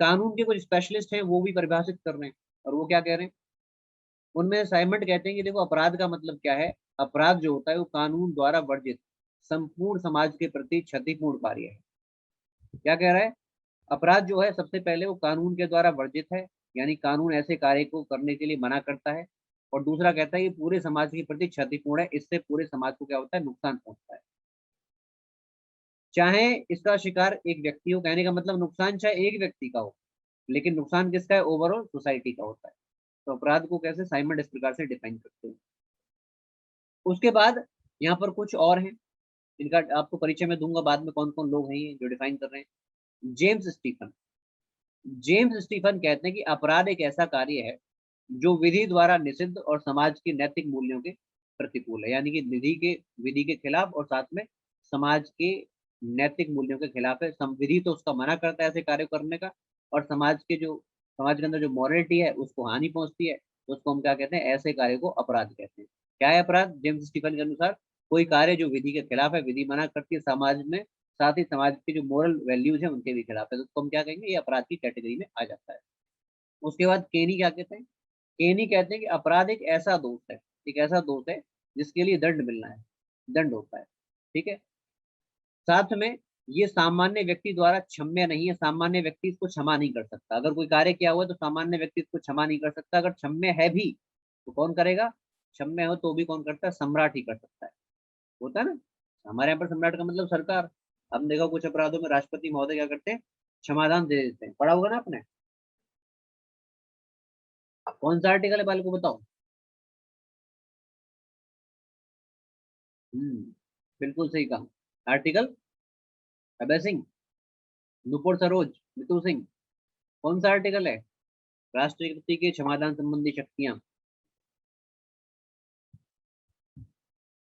कानून के कुछ स्पेशलिस्ट हैं, वो भी परिभाषित कर रहे हैं, और वो क्या कह रहे हैं, उनमें साइमंड कहते हैं कि देखो अपराध का मतलब क्या है, अपराध जो होता है वो कानून द्वारा वर्जित संपूर्ण समाज के प्रति क्षतिपूर्ण कार्य है। क्या कह रहा है, अपराध जो है सबसे पहले वो कानून के द्वारा वर्जित है, यानी कानून ऐसे कार्य को करने के लिए मना करता है। और दूसरा कहता है कि पूरे समाज के प्रति क्षतिपूर्ण है, इससे पूरे समाज को क्या होता है, नुकसान पहुंचता है। चाहे इसका शिकार एक व्यक्ति हो, कहने का मतलब नुकसान चाहे एक व्यक्ति का हो, लेकिन नुकसान किसका है, ओवरऑल सोसाइटी का होता है। तो अपराध को कैसे साइमंड इस प्रकार से डिफाइन करते हैं। उसके बाद यहाँ पर कुछ और हैं, इनका आपको परिचय में दूंगा बाद में, कौन कौन लोग हैं ये जो डिफाइन कर रहे हैं। जेम्स स्टीफन, जेम्स स्टीफन कहते हैं कि अपराध एक ऐसा कार्य है जो विधि द्वारा निषिद्ध और समाज के नैतिक मूल्यों के प्रतिकूल है, यानी कि विधि के खिलाफ और साथ में समाज के नैतिक मूल्यों के खिलाफ है। विधि तो उसका मना करता है ऐसे कार्य करने का, और समाज के अंदर जो मॉरलिटी है उसको हानि पहुंचती है, तो उसको हम क्या कहते हैं, ऐसे कार्य को अपराध कहते हैं। क्या है अपराध जेम्स स्टीफन के अनुसार, कोई कार्य जो विधि के खिलाफ है, विधि मना करती है समाज में, साथ ही समाज के जो मोरल वैल्यूज है उनके भी खिलाफ है, तो उसको हम क्या कहेंगे, ये अपराध की कैटेगरी में आ जाता है। उसके बाद केनी क्या कहते हैं, केनी कहते हैं कि अपराध एक ऐसा दोष है, एक ऐसा दोष है जिसके लिए दंड मिलना है, दंड होता है। ठीक है, साथ में ये सामान्य व्यक्ति द्वारा क्षम्य नहीं है, सामान्य व्यक्ति इसको क्षमा नहीं कर सकता। अगर कोई कार्य किया हुआ है तो सामान्य व्यक्ति इसको क्षमा नहीं कर सकता, अगर क्षम्य है भी तो कौन करेगा, क्षम्य हो तो भी कौन करता है, सम्राट ही कर सकता है, होता है ना। हमारे यहाँ पर सम्राट का मतलब सरकार। हम देखो कुछ अपराधों में राष्ट्रपति महोदय क्या करते हैं, क्षमादान दे देते हैं, पढ़ा होगा ना आपने। कौन सा आर्टिकल है बाल को बताओ। बिल्कुल सही कहा, आर्टिकल अभय सिंह, नुपुर सरोज, मितु सिंह, कौन सा आर्टिकल है, राष्ट्रपति के क्षमादान संबंधी शक्तियां।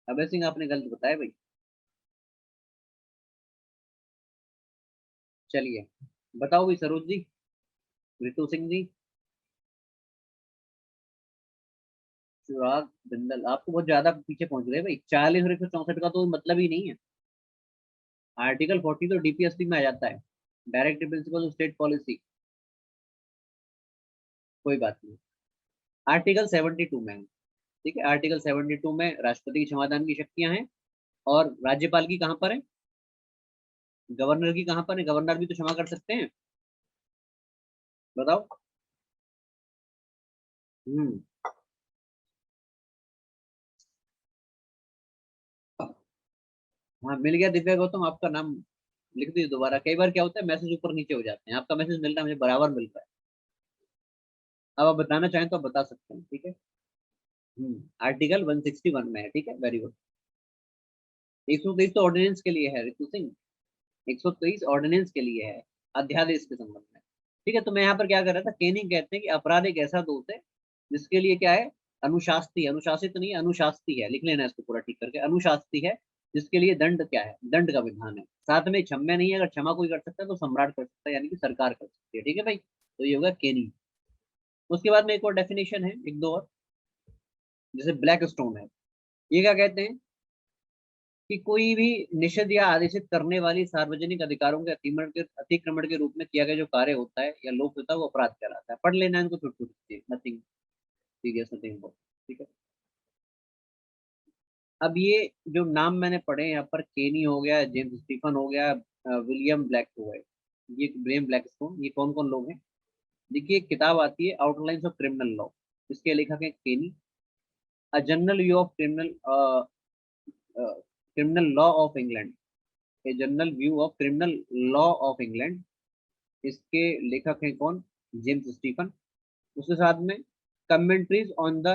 अभय सिंह आपने गलत बताया भाई। चलिए बताओ भाई, सरोज जी, रितु सिंह जी, चिराग बिंदल, आपको बहुत ज्यादा पीछे पहुंच गए भाई। 40 और 164 का तो मतलब ही नहीं है। आर्टिकल 40 तो डीपीएसपी में आ जाता है, directive principle of state policy. कोई बात नहीं, आर्टिकल 72 में है। ठीक है, आर्टिकल 72 में राष्ट्रपति की क्षमादान की शक्तियां हैं, और राज्यपाल की कहाँ पर है, गवर्नर की कहाँ पर है, गवर्नर भी तो क्षमा कर सकते हैं, बताओ। हम्म, हाँ मिल गया दिव्या गौतम, आपका नाम लिख दीजिए दोबारा। कई बार क्या होता है मैसेज ऊपर नीचे हो जाते हैं, आपका मैसेज मिलता है मुझे बराबर मिल रहा है। अब आप बताना चाहें तो आप बता सकते हैं, ठीक है। आर्टिकल 161 में है, ठीक है, वेरी गुड। 123 तो ऑर्डिनेंस के लिए है रितु सिंह, 123 ऑर्डिनेंस के लिए है, अध्यादेश के संबंध में। ठीक है, तो मैं यहाँ पर क्या कर रहा था, केनिंग कहते हैं कि अपराध एक ऐसा दोष है जिसके लिए क्या है, अनुशास्ती, अनुशासित नहीं है, अनुशास्ती है, लिख लेना इसको पूरा ठीक करके, अनुशास्ती है, जिसके लिए दंड क्या है, दंड का विधान है। साथ में क्षम्य नहीं है, अगर क्षमा कोई कर सकता है तो सम्राट कर सकता है, यानी कि सरकार कर सकती है। ठीक है भाई, तो ये होगा केनी। उसके बाद में एक और डेफिनेशन है, एक दो और, जैसे ब्लैक स्टोन है, ये क्या कहते हैं कि कोई भी निषिद्ध या आदेशित करने वाली सार्वजनिक अधिकारों के अतिक्रमण के रूप में किया गया जो कार्य होता है या लोप होता है वो अपराध कहलाता है। पढ़ लेना इनको, छोटी छोटी, नथिंग सीरियस, नथिंग। ठीक है, अब ये जो नाम मैंने पढ़े यहाँ पर, केनी हो गया, जेम्स स्टीफन हो गया, विलियम ब्लैक हो गए, ये ब्रेम ब्लैकस्टोन, ये कौन कौन लोग हैं? देखिए एक किताब आती है आउटलाइंस ऑफ क्रिमिनल लॉ, इसके लेखक है Kenny. A general view of criminal law of England, a general view of criminal law of England, इसके लेखक हैं कौन? James Stephen. उसके साथ में commentaries on the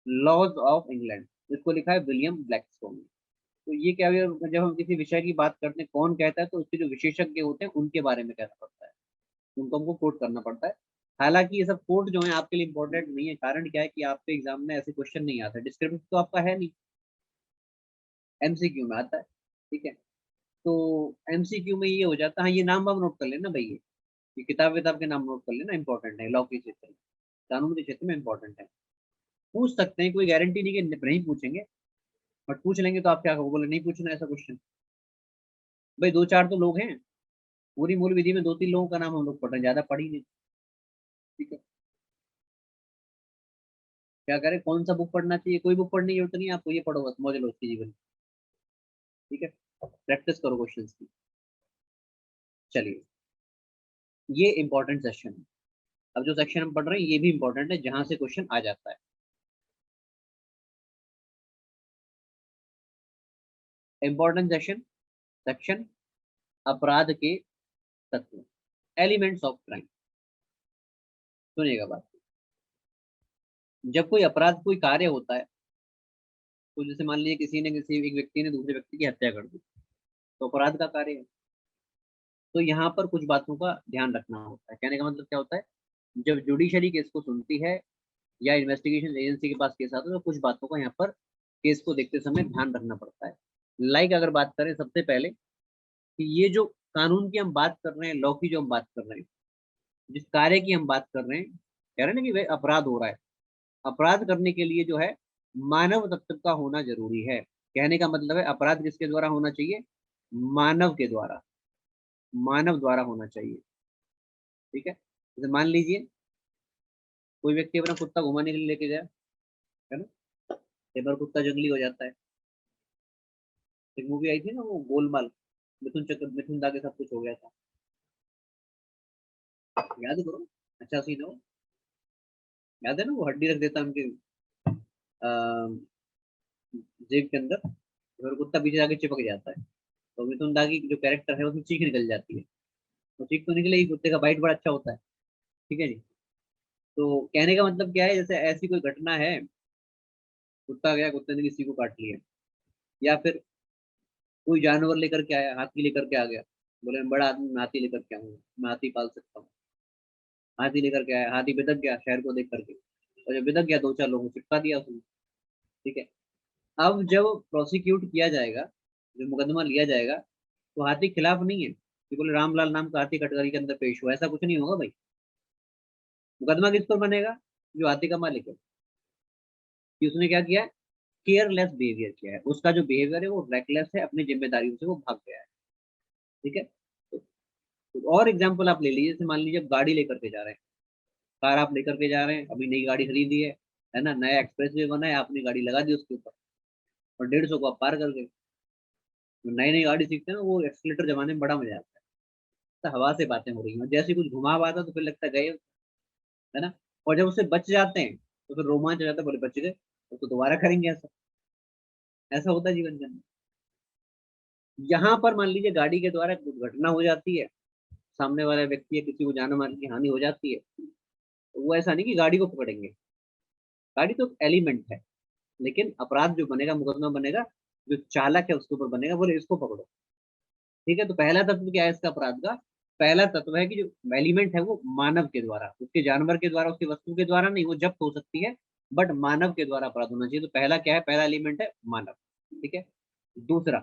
laws of England, इसको लिखा है विलियम ब्लैकस्टोन। तो ये क्या है, जब हम किसी विषय की बात करते हैं कौन कहता है, तो उसके जो विशेषज्ञ होते हैं उनके बारे में कहना पड़ता है, उनको हमको कोट करना पड़ता है। हालांकि ये सब कोट जो है आपके लिए इंपॉर्टेंट नहीं है, कारण क्या है कि आपके एग्जाम में ऐसे क्वेश्चन नहीं आता, डिस्क्रिप्टिव तो आपका है नहीं, एमसीक्यू में आता है। ठीक है, तो एमसीक्यू में ये हो जाता है। हाँ, ये नाम वाम नोट कर लेना भाई, ये किताब विताब के नाम नोट कर लेना, इंपॉर्टेंट है, लॉ के क्षेत्र में, कानून के क्षेत्र में इंपॉर्टेंट है। पूछ सकते हैं, कोई गारंटी नहीं कि नहीं पूछेंगे, बट पूछ लेंगे तो आप क्या कहोगे, बोले नहीं पूछना ऐसा क्वेश्चन। भाई दो चार तो लोग हैं, पूरी मूल विधि में दो तीन लोगों का नाम हम लोग पढ़ रहे हैं, ज्यादा पढ़ ही नहीं। ठीक है, क्या करें, कौन सा बुक पढ़ना चाहिए, कोई बुक पढ़ने की जरूरत नहीं है आपको, ये पढ़ो बस, मौज लो उसकी जीवन। ठीक है, प्रैक्टिस करो क्वेश्चंस की। चलिए, ये इंपॉर्टेंट सेक्शन है। अब जो सेक्शन हम पढ़ रहे हैं ये भी इंपॉर्टेंट है, जहां से क्वेश्चन आ जाता है। इंपॉर्टेंट सेक्शन, सेक्शन अपराध के तत्व, एलिमेंट्स ऑफ क्राइम। सुनिएगा बात, जब कोई अपराध, कोई कार्य होता है, तो जैसे मान लीजिए किसी ने, किसी एक व्यक्ति ने दूसरे व्यक्ति की हत्या कर दी, तो अपराध का कार्य है। तो यहाँ पर कुछ बातों का ध्यान रखना होता है। कहने का मतलब क्या होता है, जब जुडिशरी केस को सुनती है या इन्वेस्टिगेशन एजेंसी के पास केस आता है, तो कुछ बातों का यहाँ पर केस को देखते समय ध्यान रखना पड़ता है। लाइक अगर बात करें सबसे पहले कि ये जो कानून की हम बात कर रहे हैं, लॉ की जो हम बात कर रहे हैं, जिस कार्य की हम बात कर रहे हैं, कह रहे हैं ना कि भाई अपराध हो रहा है, अपराध करने के लिए जो है मानव तत्व का होना जरूरी है। कहने का मतलब है अपराध किसके द्वारा होना चाहिए, मानव के द्वारा, मानव द्वारा होना चाहिए। ठीक है, जैसे मान लीजिए कोई व्यक्ति अपना कुत्ता घुमाने के लिए लेके जाए, है ना, कई बार कुत्ता जंगली हो जाता है। एक मूवी आई थी ना वो गोलमाल, मिथुन चक्र, मिथुन दा के साथ कुछ हो गया था, याद करो, अच्छा सीन हो, याद है ना, वो हड्डी रख देता है उनके जेब के अंदर, और कुत्ता पीछे जाके चिपक जाता है, तो मिथुन दा की जो कैरेक्टर है उसमें चीख निकल जाती है, तो चीख तो निकलेगी, कुत्ते का बाइट बड़ा अच्छा होता है। ठीक है जी, तो कहने का मतलब क्या है, जैसे ऐसी कोई घटना है, कुत्ता गया, कुत्ते ने किसी को काट लिया, या फिर कोई जानवर लेकर के आया, हाथी लेकर के आ गया, बोले मैं बड़ा आदमी, मैं हाथी लेकर के आऊंगा, मैं हाथी पाल सकता हूँ, हाथी लेकर के आया, हाथी बिदक गया शहर को देख करके, और जब बिदक गया दो चार लोगों को चिपका दिया उसने। ठीक है, अब जब प्रोसिक्यूट किया जाएगा, जो मुकदमा लिया जाएगा, तो हाथी खिलाफ नहीं है कि बोले रामलाल नाम का हाथी कटघरे के अंदर पेश हुआ, ऐसा कुछ नहीं होगा भाई। मुकदमा किस पर बनेगा, जो हाथी का मालिक है, कि उसने क्या किया है, केयरलेस बिहेवियर किया है, उसका जो बिहेवियर है वो रेकलेस है, अपनी जिम्मेदारियों से वो भाग गया है। ठीक है, और एग्जाम्पल आप ले लीजिए, जैसे मान लीजिए आप गाड़ी लेकर के जा रहे हैं, कार आप लेकर के जा रहे हैं, अभी नई गाड़ी खरीदी है ना, नया एक्सप्रेस वे बना है, आपने गाड़ी लगा दी उसके ऊपर, और 150 को आप पार कर गए। तो नई नई गाड़ी सीखते हैं ना, वो एक्सीलेटर जमाने में बड़ा मजा आता है, तो हवा से बातें हो रही हैं, जैसे कुछ घुमाव आता है तो फिर लगता है गए, है ना, और जब उससे बच जाते हैं तो फिर रोमांच हो जाता है, बोले बच गए, तो दोबारा करेंगे ऐसा, ऐसा होता है जीवन के अंदर। यहाँ पर मान लीजिए गाड़ी के द्वारा कुछ घटना हो जाती है, सामने वाले व्यक्ति या किसी को जान माल की हानि हो जाती है, तो वो ऐसा नहीं कि गाड़ी को पकड़ेंगे, गाड़ी तो एलिमेंट है, लेकिन अपराध जो बनेगा, मुकदमा बनेगा, जो चालक है उसके ऊपर बनेगा, बोले इसको पकड़ो। ठीक है, तो पहला तत्व क्या है इसका अपराध का, पहला तत्व है कि जो एलिमेंट है वो मानव के द्वारा, उसके जानवर के द्वारा, उसकी वस्तु के द्वारा नहीं, वो जब्त हो सकती है बट मानव के द्वारा अपराध होना चाहिए। तो पहला क्या है, पहला एलिमेंट है मानव। ठीक है। दूसरा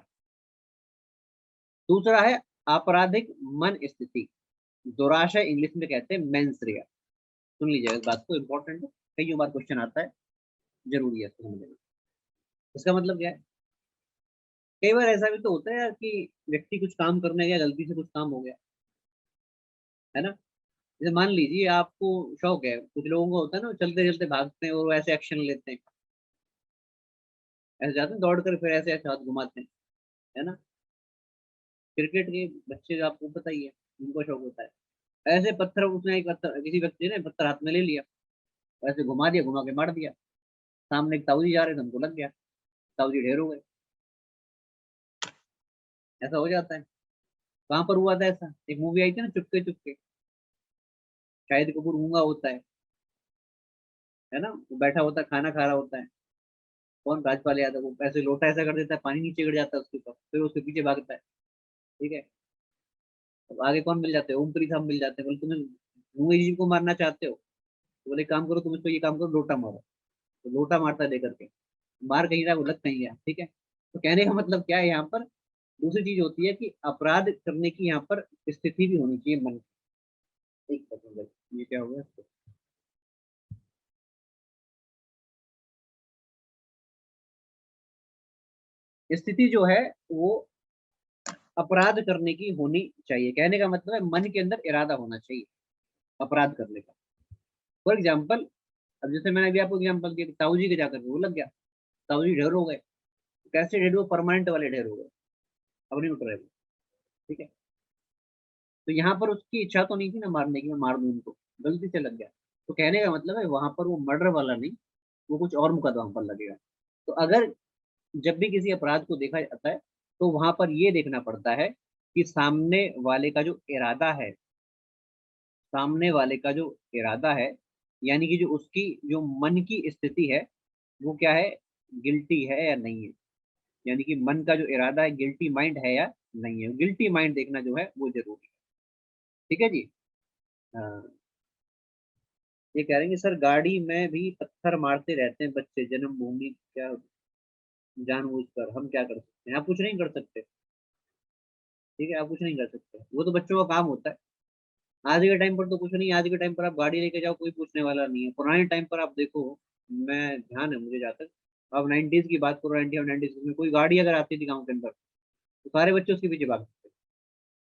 दूसरा है आपराधिक मन स्थिति, दुराशय इंग्लिश में कहते हैं मेंसरिया। सुन लीजिएगा इस बात को, इंपॉर्टेंट है, कई बार क्वेश्चन आता है, जरूरी है इसको समझना। इसका मतलब क्या है, कई बार ऐसा भी तो होता है यार कि व्यक्ति कुछ काम करने गया, गलती से कुछ काम हो गया, है ना। जैसे मान लीजिए आपको शौक है, कुछ लोगों को होता है ना, चलते चलते भागते हैं और वो ऐसे एक्शन लेते हैं, ऐसे जाते हैं दौड़ कर फिर ऐसे ऐसे हाथ घुमाते हैं, है ना। क्रिकेट के बच्चे जो आपको पता ही है, उनको शौक होता है ऐसे पत्थर, उसने एक पत्थर, किसी व्यक्ति ने पत्थर हाथ में ले लिया, ऐसे घुमा दिया, घुमा के मार दिया, सामने एक ताऊ जी जा रहे थे, उनको लग गया, ताऊ जी ढेर हो गए। ऐसा हो जाता है। कहाँ पर हुआ था ऐसा, एक मूवी आई थी ना, चुपके चुपके, शाहिद कपूर गूंगा होता है ना, वो बैठा होता है, खाना खा रहा होता है, कौन, राजपाल यादव, वो ऐसे लोटा ऐसा कर देता है, पानी नीचे गिर जाता है उसके ऊपर, फिर उसके पीछे भागता है। ठीक है। अब आगे कौन मिल जाते हैं, ओमपुरी साहब मिल जाते हैं, बोले तुम्हें मुंगेश जी को मारना चाहते हो, तो बोले काम करो, तुम इसको ये काम करो, लोटा मारो। तो लोटा मारता है लेकर के, मार कहीं रहा, वो लग कहीं गया। ठीक है। तो कहने का मतलब क्या है यहाँ पर, दूसरी चीज होती है कि अपराध करने की यहाँ पर स्थिति भी होनी चाहिए मन की। एक सेकंड, ये क्या हो गया, स्थिति जो है वो अपराध करने की होनी चाहिए। कहने का मतलब है मन के अंदर इरादा होना चाहिए अपराध करने का। फॉर एग्जाम्पल, अब जैसे मैंने अभी आपको एग्जाम्पल दिया कि ताऊ जी के जाकर के वो लग गया, ताऊ जी ढेर हो गए। कैसे ढेर हुए, परमानेंट वाले ढेर हो गए, अब नहीं उठ रहे वो। ठीक है। तो यहाँ पर उसकी इच्छा तो नहीं थी ना मारने की, मैं मार दूं उनको, गलती से लग गया। तो कहने का मतलब है वहां पर वो मर्डर वाला नहीं, वो कुछ और मुकदमा पर लगेगा। तो अगर जब भी किसी अपराध को देखा जाता है तो वहां पर ये देखना पड़ता है कि सामने वाले का जो इरादा है, सामने वाले का जो इरादा है, यानी कि जो उसकी जो मन की स्थिति है वो क्या है, गिल्टी है या नहीं है। यानी कि मन का जो इरादा है, गिल्टी माइंड है या नहीं है, गिल्टी माइंड देखना जो है वो जरूरी है। ठीक है जी। हाँ। ये कह रहे हैं कि सर गाड़ी में भी पत्थर मारते रहते हैं बच्चे, जन्मभूमि क्या जानबूझकर, हम क्या कर सकते हैं, आप कुछ नहीं कर सकते। ठीक है, आप कुछ नहीं कर सकते, वो तो बच्चों का काम होता है। आज के टाइम पर तो कुछ नहीं, आज के टाइम पर आप गाड़ी लेके जाओ, कोई पूछने वाला नहीं है। पुराने टाइम पर आप देखो, मैं ध्यान है मुझे जहाँ तक, अब 90s की बात करो, 90 और 90s में कोई गाड़ी अगर आती थी गाँव के अंदर तो सारे बच्चे उसके पीछे भागते थे,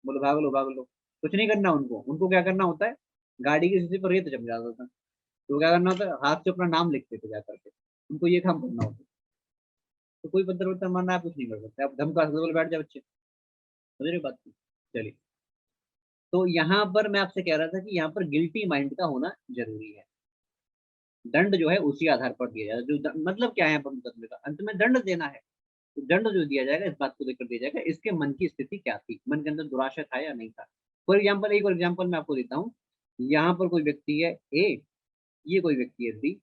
बोलो भाग लो भाग लो। कुछ नहीं करना उनको, उनको क्या करना होता है, गाड़ी की शीशे पर रेत जम जाता था, तो क्या करना होता है, हाथ से अपना नाम लिखते थे जाकर के, उनको ये काम करना होता है। तो कोई पत्थर वत्थर मारना आप कुछ नहीं कर सकते, आप धमका सकते, बोले बैठ जाए बच्चे, समझ रहे बात की। चलिए, तो यहाँ पर मैं आपसे कह रहा था कि यहाँ पर गिल्टी माइंड का होना जरूरी है। दंड जो है उसी आधार पर दिया जाएगा, जो मतलब क्या है यहाँ पर मुकदमे का, अंत में दंड देना है। तो दंड जो दिया जाएगा इस बात को देखकर दिया जाएगा इसके मन की स्थिति क्या थी, मन के अंदर दुराशा था या नहीं था। फॉर एग्जाम्पल, एक और एग्जाम्पल मैं आपको देता हूँ। यहाँ पर कोई व्यक्ति है ए, ये कोई व्यक्ति है बी,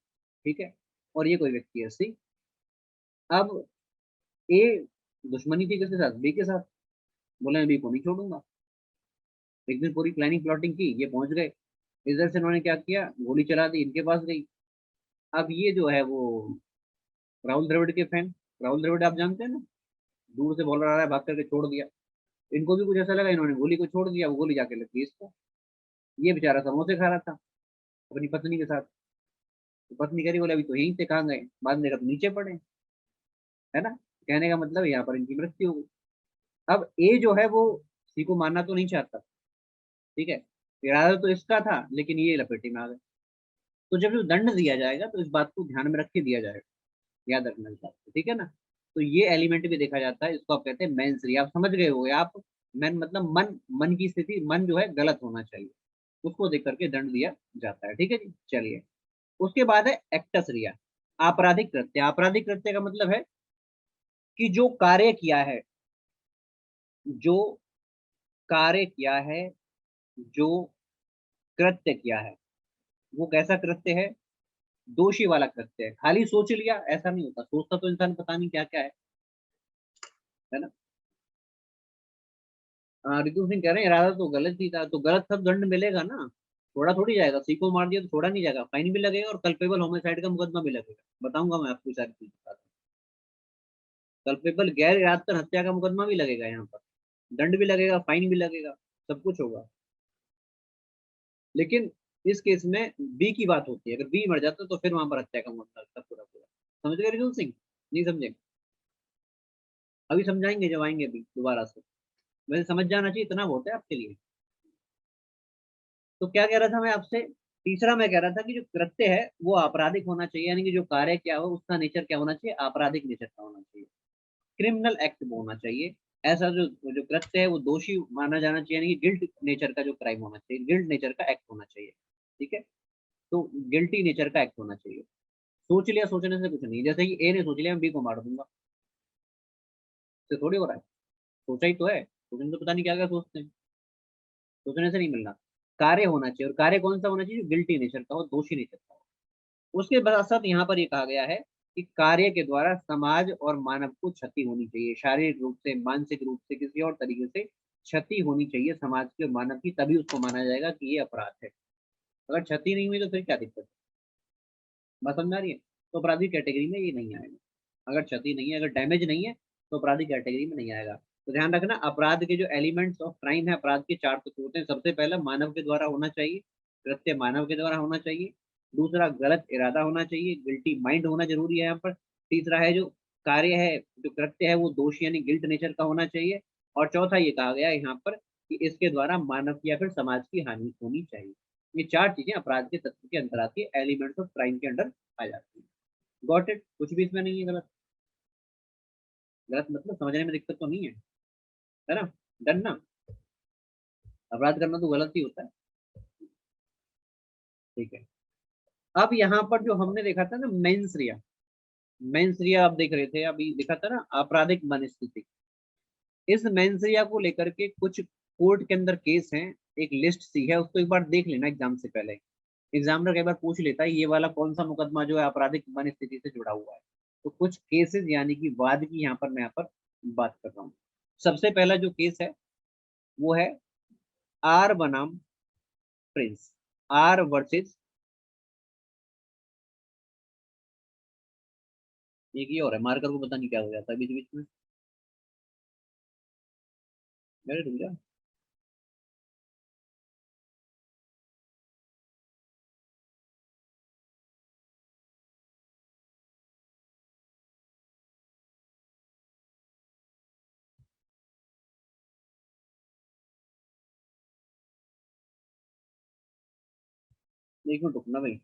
ठीक है, और ये कोई व्यक्ति है सी। अब ए दुश्मनी थी किसके साथ, बी के साथ, बोले मैं बी को नहीं छोड़ूंगा। एक दिन पूरी प्लानिंग प्लॉटिंग की, ये पहुंच गए, इधर से उन्होंने क्या किया, गोली चला दी, इनके पास गई। अब ये जो है वो राहुल द्रविड़ के फैन, राहुल द्रविड़ आप जानते हैं ना, दूर से बॉलर आ रहा है, भाग करके छोड़ दिया। इनको भी कुछ ऐसा लगा, इन्होंने गोली को छोड़ दिया, वो गोली जाके लगी इसको। ये बेचारा समोसे खा रहा था अपनी पत्नी के साथ, तो पत्नी कह रही, बोले अभी तो यहीं से कहाँ गए, बाद में देखा तो नीचे पड़े, है ना। कहने का मतलब यहाँ पर इनकी मृत्यु हो गई। अब ए जो है वो सी को मारना तो नहीं चाहता, ठीक है, इरादा तो इसका था, लेकिन ये लपेटे में आ गए। तो जब जो दंड दिया जाएगा तो इस बात को ध्यान में रख के दिया जाएगा, याद रखना इस बात को, ठीक है ना। तो ये एलिमेंट भी देखा जाता है, इसको आप कहते हैं मेंसरी, आप समझ गए हो आप। मैन मतलब मन, मन की स्थिति, मन जो है गलत होना चाहिए, उसको देख करके दंड दिया जाता है। ठीक है जी। चलिए, उसके बाद है एक्टस रिया, आपराधिक कृत्य। आपराधिक कृत्य का मतलब है कि जो कार्य किया है, जो कार्य किया है, जो कृत्य किया है, वो कैसा कृत्य है, दोषी वाला कृत्य है। खाली सोच लिया ऐसा नहीं होता, सोचता तो इंसान पता नहीं क्या क्या है ना। रितु सिंह कह रहे हैं इरादा तो गलत ही था, तो गलत सब दंड मिलेगा ना, थोड़ा थोड़ी जाएगा, सीको मार दिया तो थोड़ा नहीं जाएगा, फाइन भी लगेगा और कल्पेबल होमिसाइड का मुकदमा भी लगेगा, बताऊंगा मैं आपको सारी चीज बता, कल्पेबल गैर इरादतन हत्या का मुकदमा भी लगेगा यहाँ पर, दंड भी लगेगा, फाइन भी लगेगा, सब कुछ होगा। लेकिन इस केस में बी की बात होती है, अगर बी मर जाता तो फिर वहां पर हत्या का मुकदमा लगता पूरा पूरा। समझ गए रितु सिंह? नहीं समझे? अभी समझाएंगे जब आएंगे अभी दोबारा से, वैसे समझ जाना चाहिए, इतना बहुत है आपके लिए। तो क्या कह रहा था मैं आपसे, तीसरा मैं कह रहा था कि जो कृत्य है वो आपराधिक होना चाहिए, यानी कि जो कार्य क्या हो उसका नेचर क्या होना चाहिए, आपराधिक नेचर का होना चाहिए, क्रिमिनल एक्ट होना चाहिए। ऐसा जो जो कृत्य है वो दोषी माना जाना चाहिए, यानी कि गिल्ट नेचर का जो क्राइम होना चाहिए, गिल्ट नेचर का एक्ट होना चाहिए। ठीक है, तो गिल्टी नेचर का एक्ट होना चाहिए। सोच लिया, सोचने से कुछ नहीं, जैसे कि ए ने सोच लिया मैं बी को मार दूंगा, इससे थोड़ी हो रहा है, सोचा ही तो है, सोचने तो पता नहीं क्या क्या सोचते हैं, सोचने से नहीं मिलना। कार्य होना चाहिए, और कार्य कौन सा होना चाहिए, जो गिल्टी नेचर का हो, दोषी नेचर का हो। उसके साथ यहाँ पर ये कहा गया है कि कार्य के द्वारा समाज और मानव को क्षति होनी चाहिए, शारीरिक रूप से, मानसिक रूप से, किसी और तरीके से क्षति होनी चाहिए समाज की और मानव की, तभी उसको माना जाएगा कि ये अपराध है। अगर क्षति नहीं हुई तो फिर क्या दिक्कत है, बात समझ आ रही है? तो अपराधी कैटेगरी में ये नहीं आएगा, अगर क्षति नहीं है, अगर डैमेज नहीं है तो अपराधी कैटेगरी में नहीं आएगा। तो ध्यान रखना, अपराध के जो एलिमेंट्स ऑफ क्राइम है, अपराध के चार तत्व होते हैं। सबसे पहला मानव के द्वारा होना चाहिए, कृत्य मानव के द्वारा होना चाहिए। दूसरा गलत इरादा होना चाहिए, गिल्टी माइंड होना जरूरी है यहाँ पर। तीसरा है जो कार्य है, जो कृत्य है वो दोष यानी गिल्ट नेचर का होना चाहिए। और चौथा ये कहा गया है यहाँ पर कि इसके द्वारा मानव की या फिर समाज की हानि होनी चाहिए। ये चार चीजें अपराध के तत्व के अंतर आती है, एलिमेंट्स ऑफ क्राइम के अंडर आ जाती है। Got it? कुछ भी इसमें नहीं है गलत, गलत मतलब समझने में दिक्कत तो नहीं है ना? डन ना? अपराध करना तो गलत ही होता है। ठीक है, अब यहाँ पर जो हमने देखा था ना मेंस रिया, मेंस रिया आप देख रहे थे, अभी लिखा था ना आपराधिक मनस्थिति। इस मेंस रिया को लेकर के कुछ कोर्ट के अंदर केस हैं, एक लिस्ट सी है, उसको एक बार देख लेना एग्जाम से पहले। एग्जामिनर कई बार पूछ लेता है ये वाला कौन सा मुकदमा जो है आपराधिक मनस्थिति से जुड़ा हुआ है। तो कुछ केसेस यानी कि वाद की यहाँ पर मैं यहाँ पर बात कर रहा हूँ। सबसे पहला जो केस है वो है आर बनाम प्रिंस, आर वर्सेस, एक ही और है, मार्कर को पता नहीं क्या हो जाता है बीच बीच में, मेरे रुक जा। एक मिनट रुकना भाई।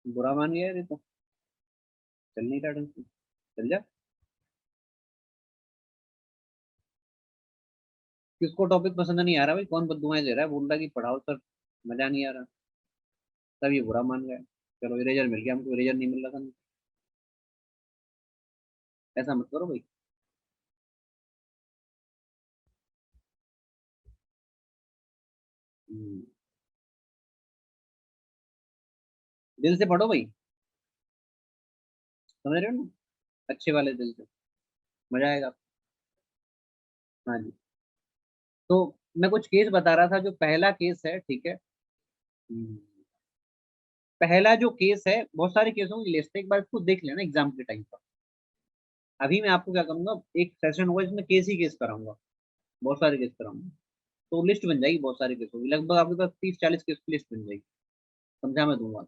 बुरा मान गया रे तो, चल नहीं रहा ढंग से, चल जा। किसको टॉपिक पसंद नहीं आ रहा भाई, कौन बददुआएं दे रहा है, बोल रहा है कि पढ़ाओ सर, मजा नहीं आ रहा, तब ये बुरा मान गया। चलो इरेजर मिल गया हमको, इरेजर नहीं मिल रहा था, ऐसा मत करो भाई। हम्म, दिल से पढ़ो भाई, समझ रहे हो ना, अच्छे वाले दिल से, मजा आएगा। हाँ जी, तो मैं कुछ केस बता रहा था, जो पहला केस है, ठीक है। पहला जो केस है, बहुत सारे केसों की लिस्ट है, एक बार इसको देख लेना एग्जाम के टाइम पर। अभी मैं आपको क्या करूंगा, एक सेशन होगा इसमें केस ही केस कराऊंगा, बहुत सारे केस कराऊंगा, तो लिस्ट बन जाएगी बहुत सारे केसों की, लगभग आपके पास 30-40 केस की लिस्ट बन जाएगी, समझा मैं दूंगा।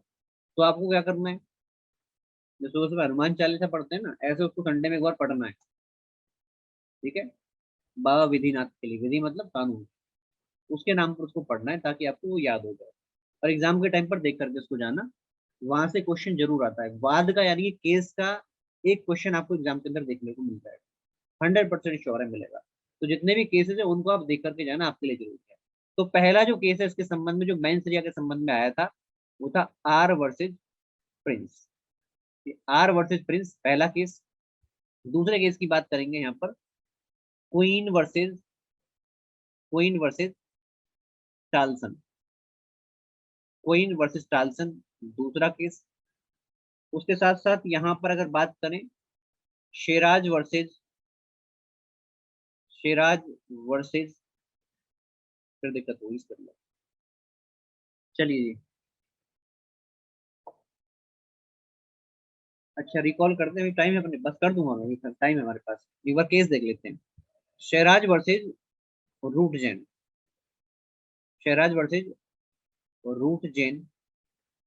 तो आपको क्या करना है, जैसे उसमें हनुमान चालीसा पढ़ते हैं ना, ऐसे उसको संडे में एक बार पढ़ना है। ठीक है, बाबा विधिनाथ के लिए, विधि मतलब कानून, उसके नाम पर उसको पढ़ना है ताकि आपको वो याद हो जाए, और एग्जाम के टाइम पर देख करके उसको जाना, वहां से क्वेश्चन जरूर आता है वाद का, यानी कि केस का एक क्वेश्चन आपको एग्जाम के अंदर देखने को मिलता है, 100% श्योर है मिलेगा। तो जितने भी केसेस है उनको आप देख करके जाना, आपके लिए जरूरी है। तो पहला जो केस है इसके संबंध में, जो मेंस एरिया के संबंध में आया था, वो था R versus Prince. R versus Prince पहला केस। दूसरे केस की बात करेंगे यहाँ पर, क्वीन वर्सेज टाल्सन। क्वीन वर्सेज टाल्सन दूसरा केस। उसके साथ साथ यहाँ पर अगर बात करें शेराज वर्सेज, फिर दिक्कत होगी इसके अंदर। चलिए जी, अच्छा रिकॉल करते हैं, टाइम है अपने बस, कर दूंगा मैं, टाइम है हमारे पास, एक बार केस देख लेते हैं। Sherras versus Rutzen. Sherras versus Rutzen,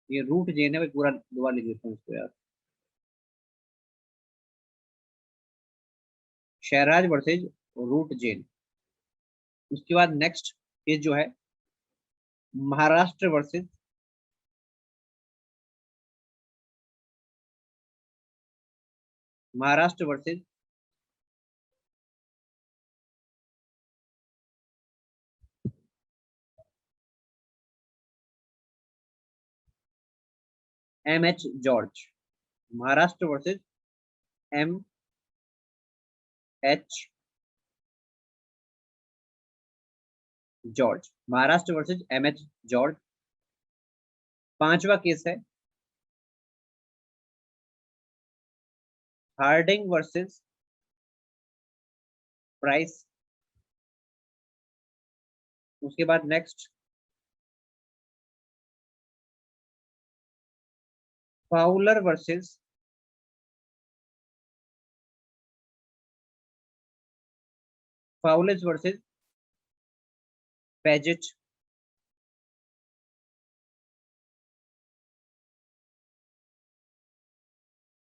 ये रूट जैन है भाई, पूरा दोबारा लिख देता हूँ इसको यार। Sherras versus Rutzen. उसके बाद नेक्स्ट केस जो है Maharashtra versus Maharashtra versus M H George. Maharashtra versus M H George. Maharashtra versus M H George. पांचवा केस है हार्डिंग वर्सेज प्राइस। उसके बाद नेक्स्ट फाउलर वर्सेज फाउलेज वर्सेज पेजेट।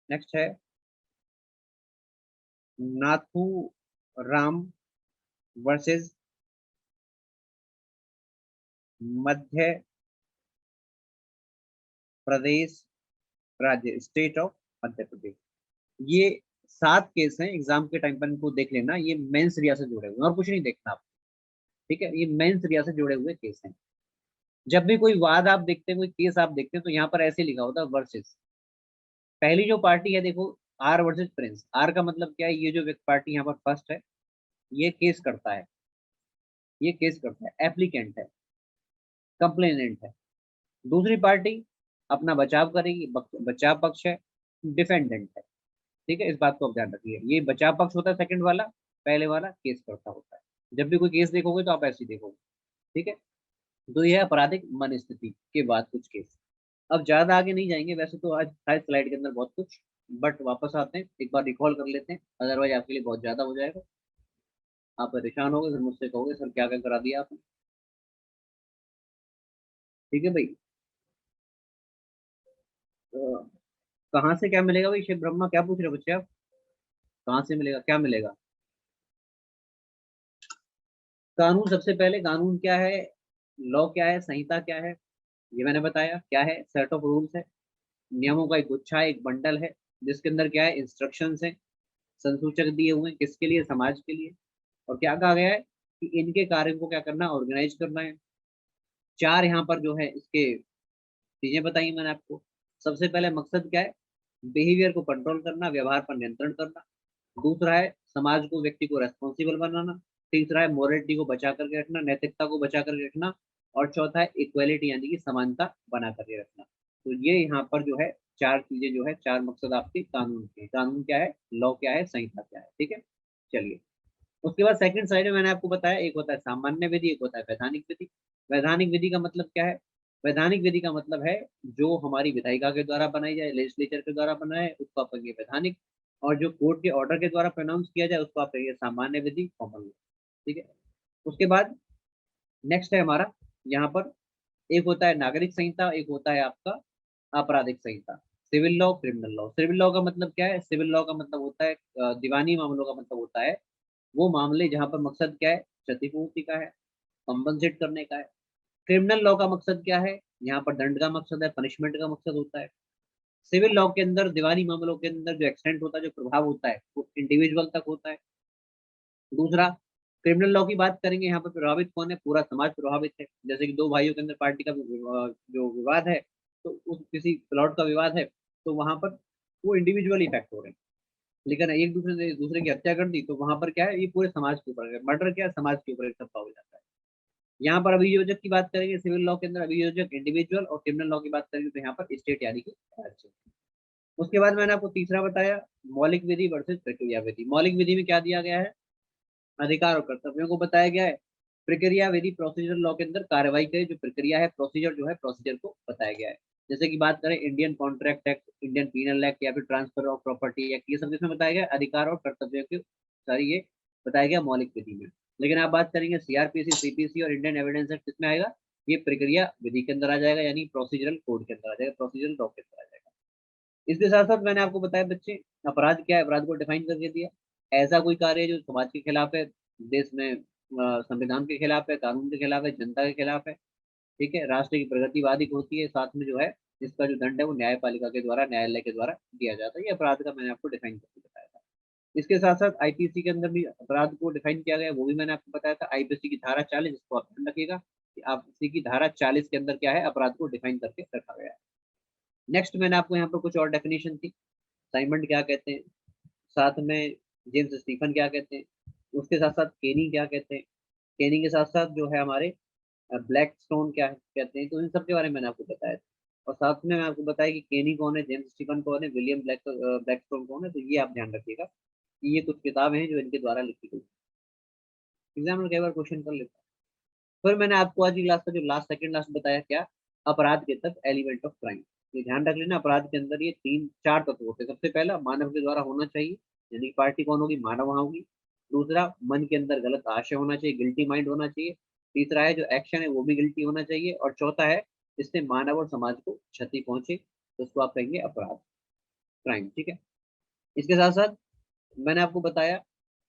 नेक्स्ट है नाथू राम वर्सेज मध्य प्रदेश राज्य, स्टेट ऑफ मध्य प्रदेश। ये 7 केस हैं, एग्जाम के टाइम पर इनको देख लेना, ये मेंस रिया से जुड़े हुए हैं और कुछ नहीं देखना आप, ठीक है। ये मेंस रिया से जुड़े हुए केस हैं। जब भी कोई वाद आप देखते हैं, कोई केस आप देखते हैं, तो यहाँ पर ऐसे लिखा होता है वर्सेस। पहली जो पार्टी है देखो, आर वर्सेस प्रिंस। आर का मतलब क्या है, ये जो पार्टी यहाँ पर फर्स्ट है, ये केस करता है, ये केस करता है, एप्लीकेंट है, कंप्लेनेंट है। दूसरी पार्टी अपना बचाव करेगी, बचाव पक्ष है, डिफेंडेंट है, ठीक है। इस बात को आप ध्यान रखिए, ये बचाव पक्ष होता है सेकंड वाला, पहले वाला केस करता होता है। जब भी कोई केस देखोगे तो आप ऐसे ही देखोगे, ठीक है। तो यह है आपराधिक मन स्थिति के बाद कुछ केस। अब ज्यादा आगे नहीं जाएंगे, वैसे तो आज था स्लाइड के अंदर बहुत कुछ, बट वापस आते हैं, एक बार रिकॉल कर लेते हैं, अदरवाइज आपके लिए बहुत ज्यादा हो जाएगा, आप परेशान होगे, फिर मुझसे कहोगे सर क्या क्या करा दिया आपने, ठीक है भाई। तो कहाँ से क्या मिलेगा भाई, शिव ब्रह्मा क्या पूछ रहे हो बच्चे आप, कहाँ से मिलेगा, क्या मिलेगा? कानून, सबसे पहले कानून क्या है, लॉ क्या है, संहिता क्या है, ये मैंने बताया। क्या है, सेट ऑफ रूल्स है, नियमों का एक गुच्छा है, एक बंडल है, जिसके अंदर क्या है, इंस्ट्रक्शंस है, संसूचक दिए हुए हैं, किसके लिए, समाज के लिए। और क्या कहा गया है कि इनके कार्य को क्या करना, ऑर्गेनाइज करना है। 4 यहाँ पर जो है इसके चीजें बताई मैंने आपको। सबसे पहले मकसद क्या है, बिहेवियर को कंट्रोल करना, व्यवहार पर नियंत्रण करना। दूसरा है समाज को, व्यक्ति को रेस्पॉन्सिबल बनाना। तीसरा है मोरलिटी को बचा करके रखना, नैतिकता को बचा करके रखना। और चौथा है इक्वेलिटी, यानी कि समानता बना करके रखना। तो ये यहाँ पर जो है 4 चीजें जो है, 4 मकसद आपके कानून के। कानून क्या है, लॉ क्या है, संहिता क्या है, ठीक है। चलिए, उसके बाद सेकंड साइड में मैंने आपको बताया, एक होता है सामान्य विधि, एक होता है वैधानिक विधि। वैधानिक विधि का मतलब क्या है, वैधानिक विधि का मतलब है जो हमारी विधायिका के द्वारा बनाई जाए, लेजिस्लेचर के द्वारा बनाए, उसको आप कहिए वैधानिक। और जो कोर्ट के ऑर्डर के द्वारा प्रोनाउंस किया जाए, उसको आप कहिए सामान्य विधि, कॉमन लॉ, ठीक है। उसके बाद नेक्स्ट है हमारा यहाँ पर, एक होता है नागरिक संहिता, एक होता है आपका आपराधिक संहिता। Civil law, criminal law. Civil law का मतलब क्या है, सिविल लॉ का मतलब होता है दीवानी मामलों का मतलब होता है वो मामले जहाँ पर मकसद क्या है, क्षतिपूर्ति का है, कंपनसेट करने का है। क्रिमिनल लॉ का मकसद क्या है, यहाँ पर दंड का मकसद है, पनिशमेंट का मकसद होता है। सिविल लॉ के अंदर, दीवानी मामलों के अंदर जो एक्सटेंट होता है, जो प्रभाव होता है, वो इंडिविजुअल तक होता है। दूसरा, क्रिमिनल लॉ की बात करेंगे, यहाँ पर प्रभावित कौन है, पूरा समाज प्रभावित है। जैसे कि दो भाइयों के अंदर पार्टी का जो विवाद है, तो उस किसी प्लॉट का विवाद है, तो वहां पर वो इंडिविजुअल इफेक्ट हो रहे हैं। लेकिन एक दूसरे ने दूसरे की हत्या कर दी, तो वहां पर क्या है, ये पूरे समाज के ऊपर है। मर्डर क्या है, समाज के ऊपर एक सबका हो जाता है। यहाँ पर अभियोजक की बात करेंगे, सिविल लॉ के अंदर अभियोजक इंडिविजुअल, और क्रिमिनल लॉ की बात करेंगे तो यहाँ पर स्टेट यानी कि राज्य। उसके बाद मैंने आपको तीसरा बताया, मौलिक विधि वर्सेज प्रक्रिया विधि। मौलिक विधि में क्या दिया गया है, अधिकार और कर्तव्यों को बताया गया है। प्रक्रिया विधि प्रोसीजर लॉ के अंदर कार्रवाई के जो प्रक्रिया है, प्रोसीजर जो है, प्रोसीजर को बताया गया है। जैसे कि बात करें Indian contract act, Indian penal act, या फिर ट्रांसफर ऑफ प्रॉपर्टी एक्ट, ये सब इसमें बताया गया अधिकार और कर्तव्यों के सारी ये बताया गया मौलिक विधि में। लेकिन आप बात करेंगे सीआरपीसी, सीपीसी और इंडियन एविडेंस एक्ट, किसमें आएगा, ये प्रक्रिया विधि के अंदर आ जाएगा, यानी प्रोसीजरल कोड के अंदर आ जाएगा, प्रोसीजरल लॉ के अंदर आ जाएगा। इसके साथ साथ मैंने आपको बताया बच्चे, अपराध क्या है, अपराध को डिफाइन करके दिया। ऐसा कोई कार्य जो समाज के खिलाफ है, देश में संविधान के खिलाफ है, कानून के खिलाफ है, जनता के खिलाफ है, ठीक है, राष्ट्र की प्रगति बाधित होती है, साथ में जो है इसका जो दंड है वो न्यायपालिका के द्वारा, न्यायालय के द्वारा दिया जाता है। ये अपराध का मैंने आपको डिफाइन करके बताया था। इसके साथ साथ आईपीसी के अंदर भी अपराध को डिफाइन किया गया है, वो भी मैंने आपको बताया था। आईपीसी की धारा 40, इसको आप ध्यान रखिएगा कि आईपीसी की धारा 40 के अंदर क्या है, अपराध को डिफाइन करके रखा गया है। नेक्स्ट मैंने आपको यहाँ पर कुछ और डेफिनेशन थी, साइमंड क्या कहते हैं, साथ में जेम्स स्टीफन क्या कहते हैं, उसके साथ साथ केनी क्या कहते हैं, केनी के साथ साथ जो है हमारे ब्लैक स्टोन क्या कहते हैं, तो इन सब के बारे में मैंने आपको बताया था। और साथ में मैं आपको बताया कि केनी कौन है, जेम्स स्टीफन कौन है, विलियम ब्लैक स्टोन कौन है, तो ये आप ध्यान रखिएगा कि ये कुछ किताबें हैं जो इनके द्वारा लिखी गई। एग्जाम में कई बार क्वेश्चन कर लेता है। फिर मैंने आपको आज की क्लास का जो लास्ट सेकंड लास्ट बताया क्या, अपराध के तत्व, एलिमेंट ऑफ क्राइम। ये ध्यान रख लेना, अपराध के अंदर ये तीन चार तत्व होते हैं। सबसे पहला, मानव के द्वारा होना चाहिए, यानी पार्टी कौन होगी, मानव वहां होगी। दूसरा, मन के अंदर गलत आशय होना चाहिए, गिल्टी माइंड होना चाहिए। तीसरा है जो एक्शन है वो भी गिल्टी होना चाहिए। और चौथा है जिससे मानव और समाज को क्षति पहुंचे, तो उसको आप कहेंगे अपराध, क्राइम, ठीक है। इसके साथ साथ मैंने आपको बताया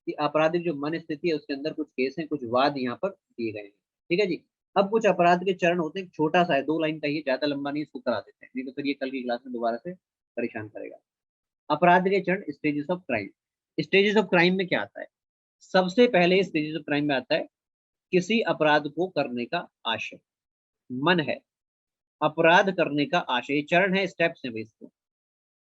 कि आपराधिक जो मन स्थिति है उसके अंदर कुछ केस हैं, कुछ वाद यहाँ पर दिए गए हैं, ठीक है जी। अब कुछ अपराध के चरण होते हैं, छोटा सा है, 2 लाइन का, ये ज्यादा लंबा नहीं, इसको करा देते हैं, नहीं तो फिर ये कल की क्लास में दोबारा से परेशान करेगा। अपराध के चरण, stages of crime. Stages of crime में क्या आता है, सबसे पहले स्टेजेस ऑफ क्राइम में आता है किसी अपराध को करने का आशय, मन है, अपराध करने का आशय, चरण है, स्टेप्स है इसको।